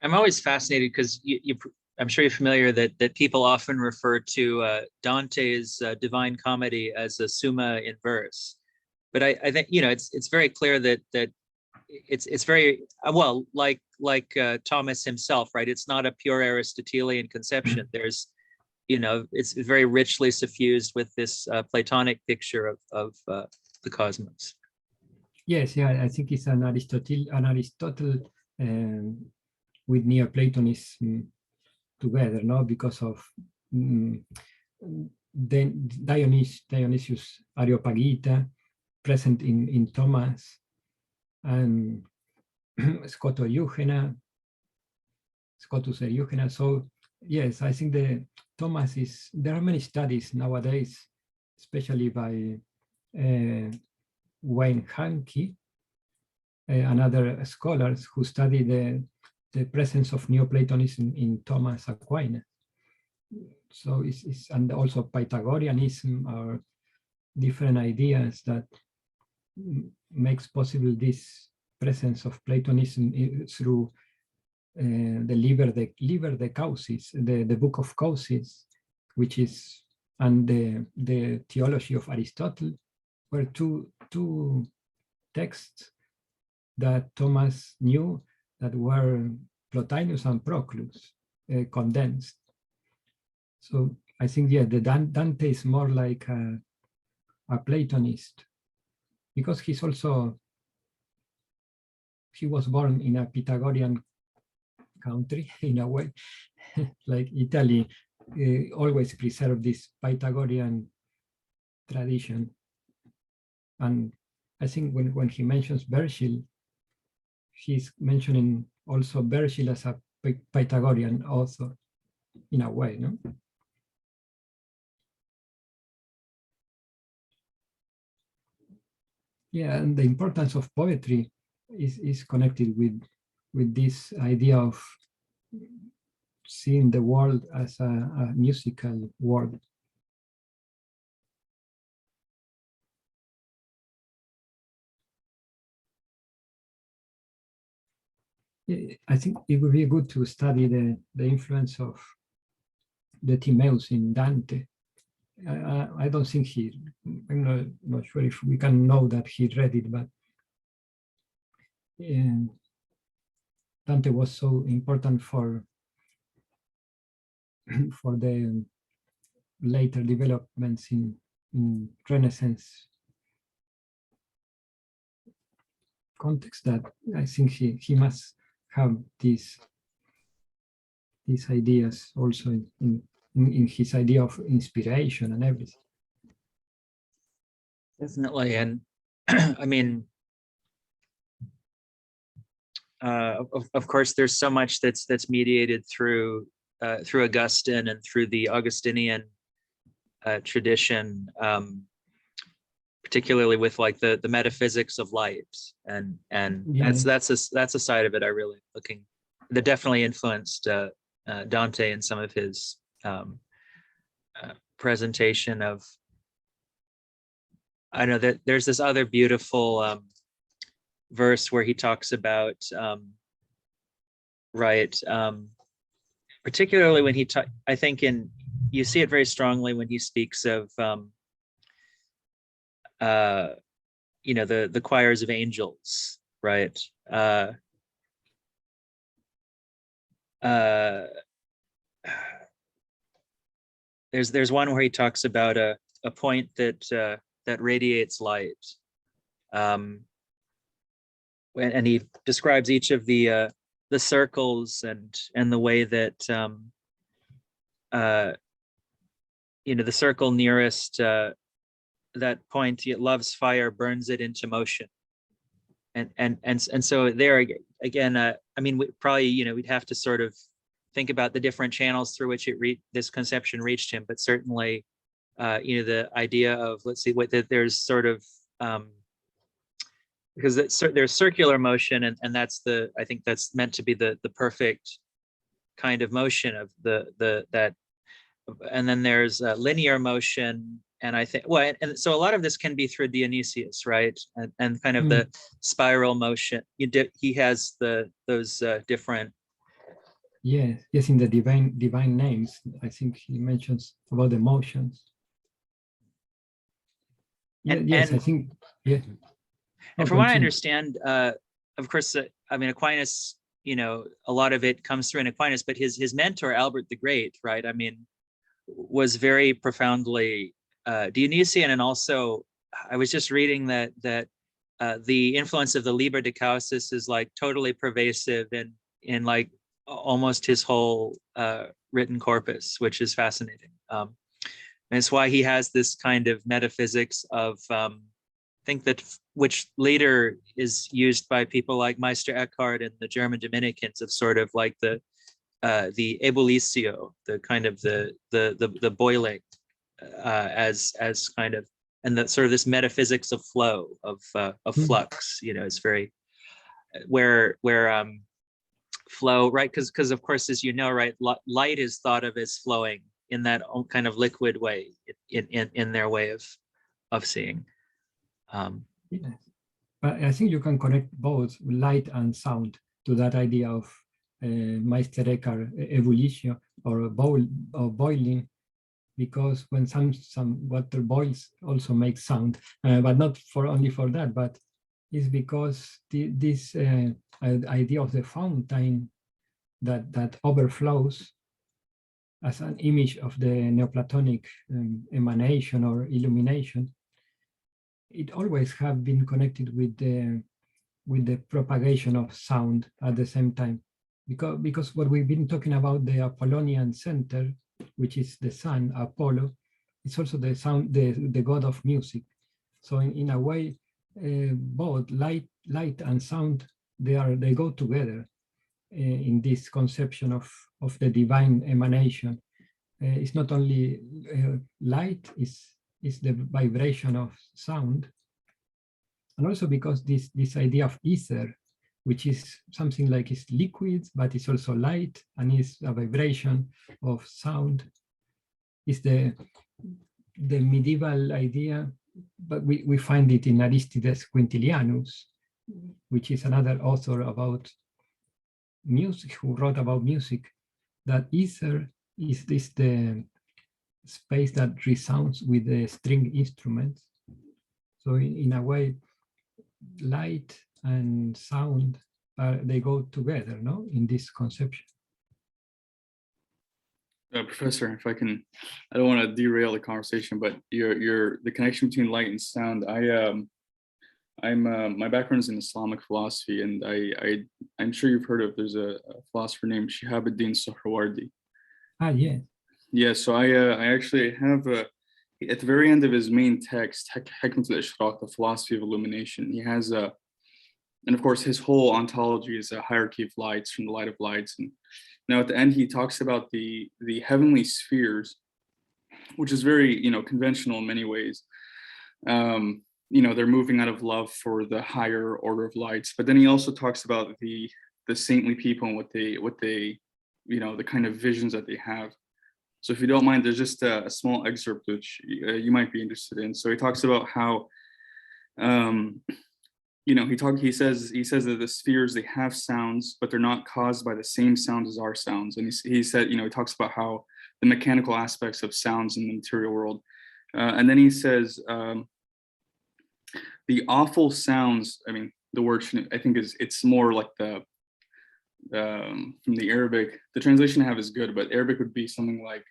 I'm always fascinated because I'm sure you're familiar that people often refer to Dante's Divine Comedy as a summa in verse, but I think it's very clear that it's very well like Thomas himself, right? It's not a pure Aristotelian conception. There's it's very richly suffused with this Platonic picture of the cosmos. Yes, yeah, I think it's an Aristotle with Neoplatonism together, no? Because of Dionysius Areopagita, present in Thomas, and Scotus Eugena. So yes, I think there are many studies nowadays, especially by Wayne Hankey and other scholars who study the presence of Neoplatonism in Thomas Aquinas. So and also Pythagoreanism are different ideas that makes possible this presence of Platonism through the Liber de Causis, the Book of Causis, which is, and the Theology of Aristotle, were two texts that Thomas knew that were Plotinus and Proclus condensed. So I think, yeah, the Dante is more like a Platonist, because he was born in a Pythagorean country in a way, like Italy always preserved this Pythagorean tradition. And I think when he mentions Virgil, he's mentioning also Virgil as a Pythagorean author in a way, no? Yeah, and the importance of poetry is connected with this idea of seeing the world as a musical world. I think it would be good to study the influence of the Timaeus in Dante. I don't think I'm not sure if we can know that he read it, but Dante was so important for the later developments in Renaissance context, that I think he must have these ideas also in his idea of inspiration and everything. Definitely, and I mean, of course, there's so much that's mediated through Augustine and through the Augustinian tradition, particularly with like the metaphysics of light, and Yeah. that's a side of it I really that definitely influenced Dante in some of his presentation of. I know that there's this other beautiful verse where he talks about particularly when I think you see it very strongly when he speaks of the choirs of angels, right? There's one where he talks about a point that radiates light, and he describes each of the circles and the way that the circle nearest point, it loves fire, burns it into motion. And so there again, I mean, probably, we'd have to sort of think about the different channels through which this conception reached him, but certainly, the idea of, let's see, that there's sort of, because there's circular motion, and I think that's meant to be the perfect kind of motion of that, and then there's linear motion, and I think, well, and so a lot of this can be through Dionysius, right, and kind of the spiral motion. He has those different. Yes, in the divine names, I think he mentions about the motions. Yes, I think, yeah. And from what I understand, of course, I mean, Aquinas, a lot of it comes through in Aquinas, but his mentor, Albert the Great, right, I mean, was very profoundly Dionysian. And also, I was just reading that the influence of the Liber de Causis is like totally pervasive in like almost his whole written corpus, which is fascinating. And it's why he has this kind of metaphysics of, I think that, which later is used by people like Meister Eckhart and the German Dominicans, of sort of like the ebullicio, the kind of the boiling, as kind of, and that sort of this metaphysics of flow, of flux. It's very where flow, right? Because of course, as right, light is thought of as flowing in that kind of liquid way, in their way of seeing. Yes. But I think you can connect both light and sound to that idea of Meister Eckhart ebullition or boiling, because when some water boils, also makes sound, but not only for that, but it's because this idea of the fountain that overflows as an image of the Neoplatonic emanation or illumination, it always have been connected with the propagation of sound at the same time, because what we've been talking about, the Apollonian center, which is the sun, Apollo, it's also the sound, the god of music. So in a way, both light and sound, they go together in this conception of the divine emanation. It's not only light, is the vibration of sound, and also because this idea of ether, which is something like it's liquids, but it's also light, and is a vibration of sound, is the medieval idea, but we find it in Aristides Quintilianus, which is another author about music, who wrote about music, that ether is the space that resounds with the string instruments. So in a way, light and sound, they go together, no? In this conception. Professor, if I can, I don't want to derail the conversation, but the connection between light and sound. My background is in Islamic philosophy, and I'm sure you've heard of, there's a philosopher named Shihabuddin Sohrawardi. Yeah. Yeah, so I actually have at the very end of his main text, Hikmat al-Ishraq, the philosophy of illumination, he has and of course his whole ontology is a hierarchy of lights from the light of lights. And now at the end he talks about the heavenly spheres, which is very conventional in many ways. They're moving out of love for the higher order of lights, but then he also talks about the saintly people and what they the kind of visions that they have. So if you don't mind, there's just a small excerpt which you might be interested in. So he talks about how he says that the spheres, they have sounds, but they're not caused by the same sound as our sounds. And he said, he talks about how the mechanical aspects of sounds in the material world. And then he says, the awful sounds, I mean, the word, I think it's more like from the Arabic, the translation I have is good, but Arabic would be something like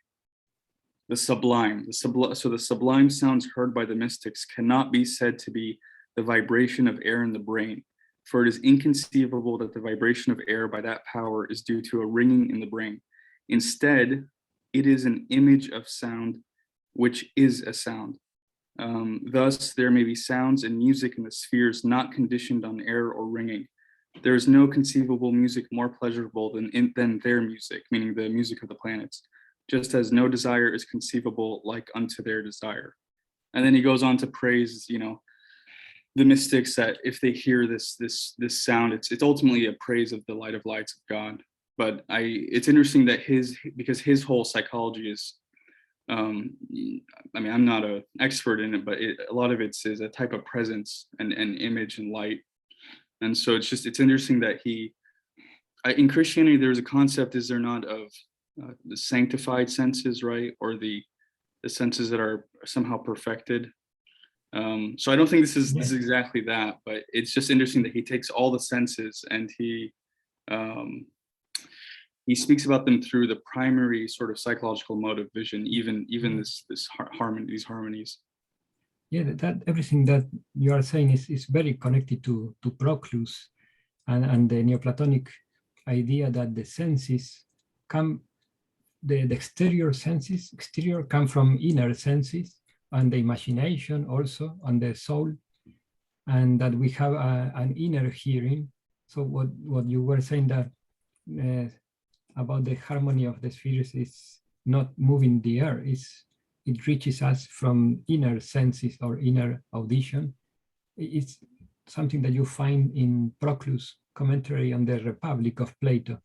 the sublime. So the sublime sounds heard by the mystics cannot be said to be the vibration of air in the brain, for it is inconceivable that the vibration of air by that power is due to a ringing in the brain. Instead, it is an image of sound, which is a sound. Thus, there may be sounds and music in the spheres not conditioned on air or ringing. There is no conceivable music more pleasurable than their music, meaning the music of the planets, just as no desire is conceivable like unto their desire. And then he goes on to praise, the mystics, that if they hear this sound, it's ultimately a praise of the light of lights of God. But it's interesting that because his whole psychology is, I'm not an expert in it, but a lot of it is a type of presence and image and light. And so it's interesting that in Christianity, there's a concept, is there not, of the sanctified senses, right? Or the senses that are somehow perfected. So I don't think this is exactly that, but it's just interesting that he takes all the senses and he speaks about them through the primary sort of psychological mode of vision, even these harmonies. Yeah, that everything that you are saying is very connected to Proclus and the Neoplatonic idea that the senses come, the exterior come from inner senses, and the imagination also, and the soul, and that we have an inner hearing. So what you were saying, that about the harmony of the spheres is not moving the air, it reaches us from inner senses or inner audition. It's something that you find in Proclus' commentary on the Republic of Plato,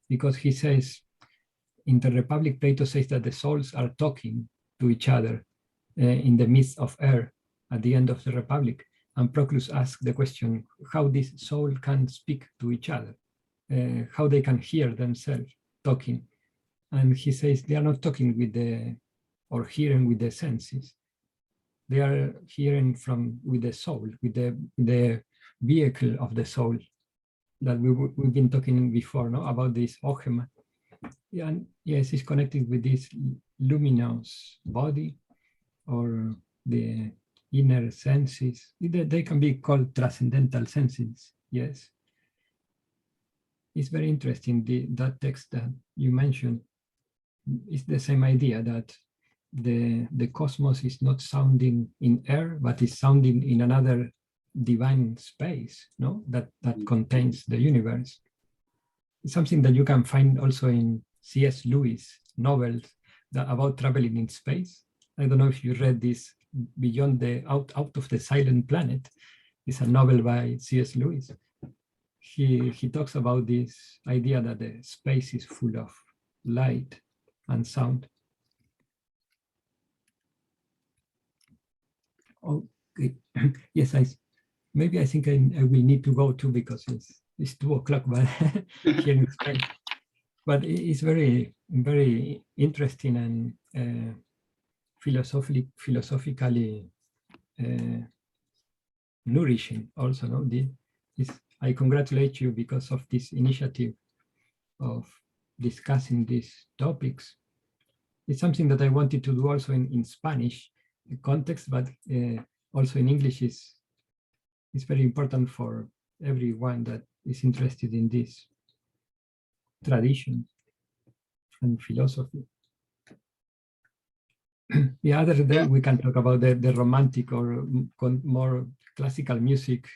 because he says, in the Republic, Plato says that the souls are talking to each other in the midst of air at the end of the Republic. And Proclus asks the question, how this soul can speak to each other, how they can hear themselves talking. And he says they are not talking or hearing with the senses. They are hearing with the soul, with the vehicle of the soul that we've been talking before, no? About this ochema. Yeah, and yes, it's connected with this luminous body or the inner senses. They can be called transcendental senses, yes. It's very interesting, that text that you mentioned. It's the same idea that the cosmos is not sounding in air, but is sounding in another divine space, no? That contains the universe. It's something that you can find also in C.S. Lewis novels about traveling in space. I don't know if you read this, Beyond Out of the Silent Planet. It's a novel by C.S. Lewis. He talks about this idea that the space is full of light and sound. Okay. Yes, I think I will need to go too, because it's 2:00, but here in Spain. But it's very, very interesting and philosophically nourishing also. No? I congratulate you because of this initiative of discussing these topics. It's something that I wanted to do also in Spanish context, but also in English is very important for everyone that is interested in this tradition and philosophy. The other day we can talk about the romantic or more classical music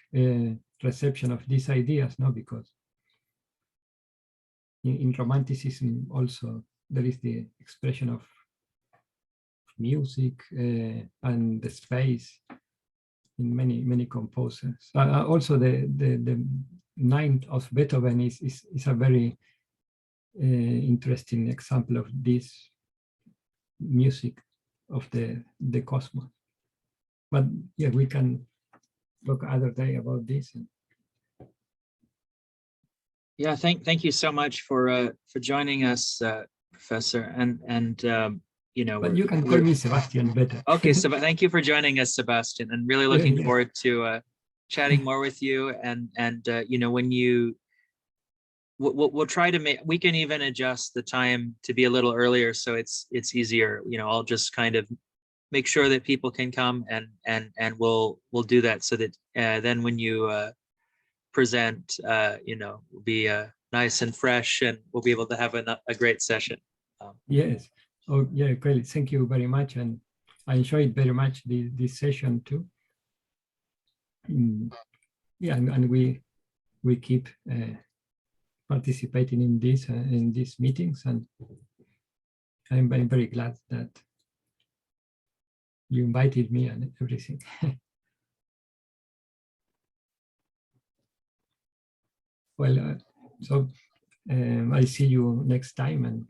reception of these ideas, no? Because in Romanticism also there is the expression of music and the space in many composers. Also the Ninth of Beethoven is a very interesting example of this music of the cosmos. But yeah, we can talk other day about this. Yeah, thank you so much for joining us, Professor. And but you can call me Sebastián better. Okay, so thank you for joining us, Sebastián, and really looking Yeah. forward to chatting more with you. And when we'll try to we can even adjust the time to be a little earlier, so it's easier. I'll just kind of make sure that people can come, and we'll do that so that then when you present, will be nice and fresh, and we'll be able to have a great session. Yes. Oh, yeah, great. Thank you very much. And I enjoyed very much this session too. Yeah, and we keep participating in these meetings, and I'm very glad that you invited me and everything. Well, so I see you next time,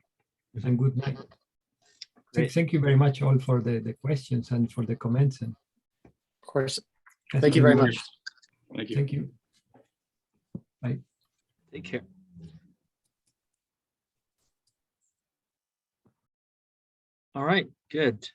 and good night. Great. Thank you very much all for the questions and for the comments. And Of course. I Thank think you very we much. Thank you. Thank you. Bye. Take care. All right, good.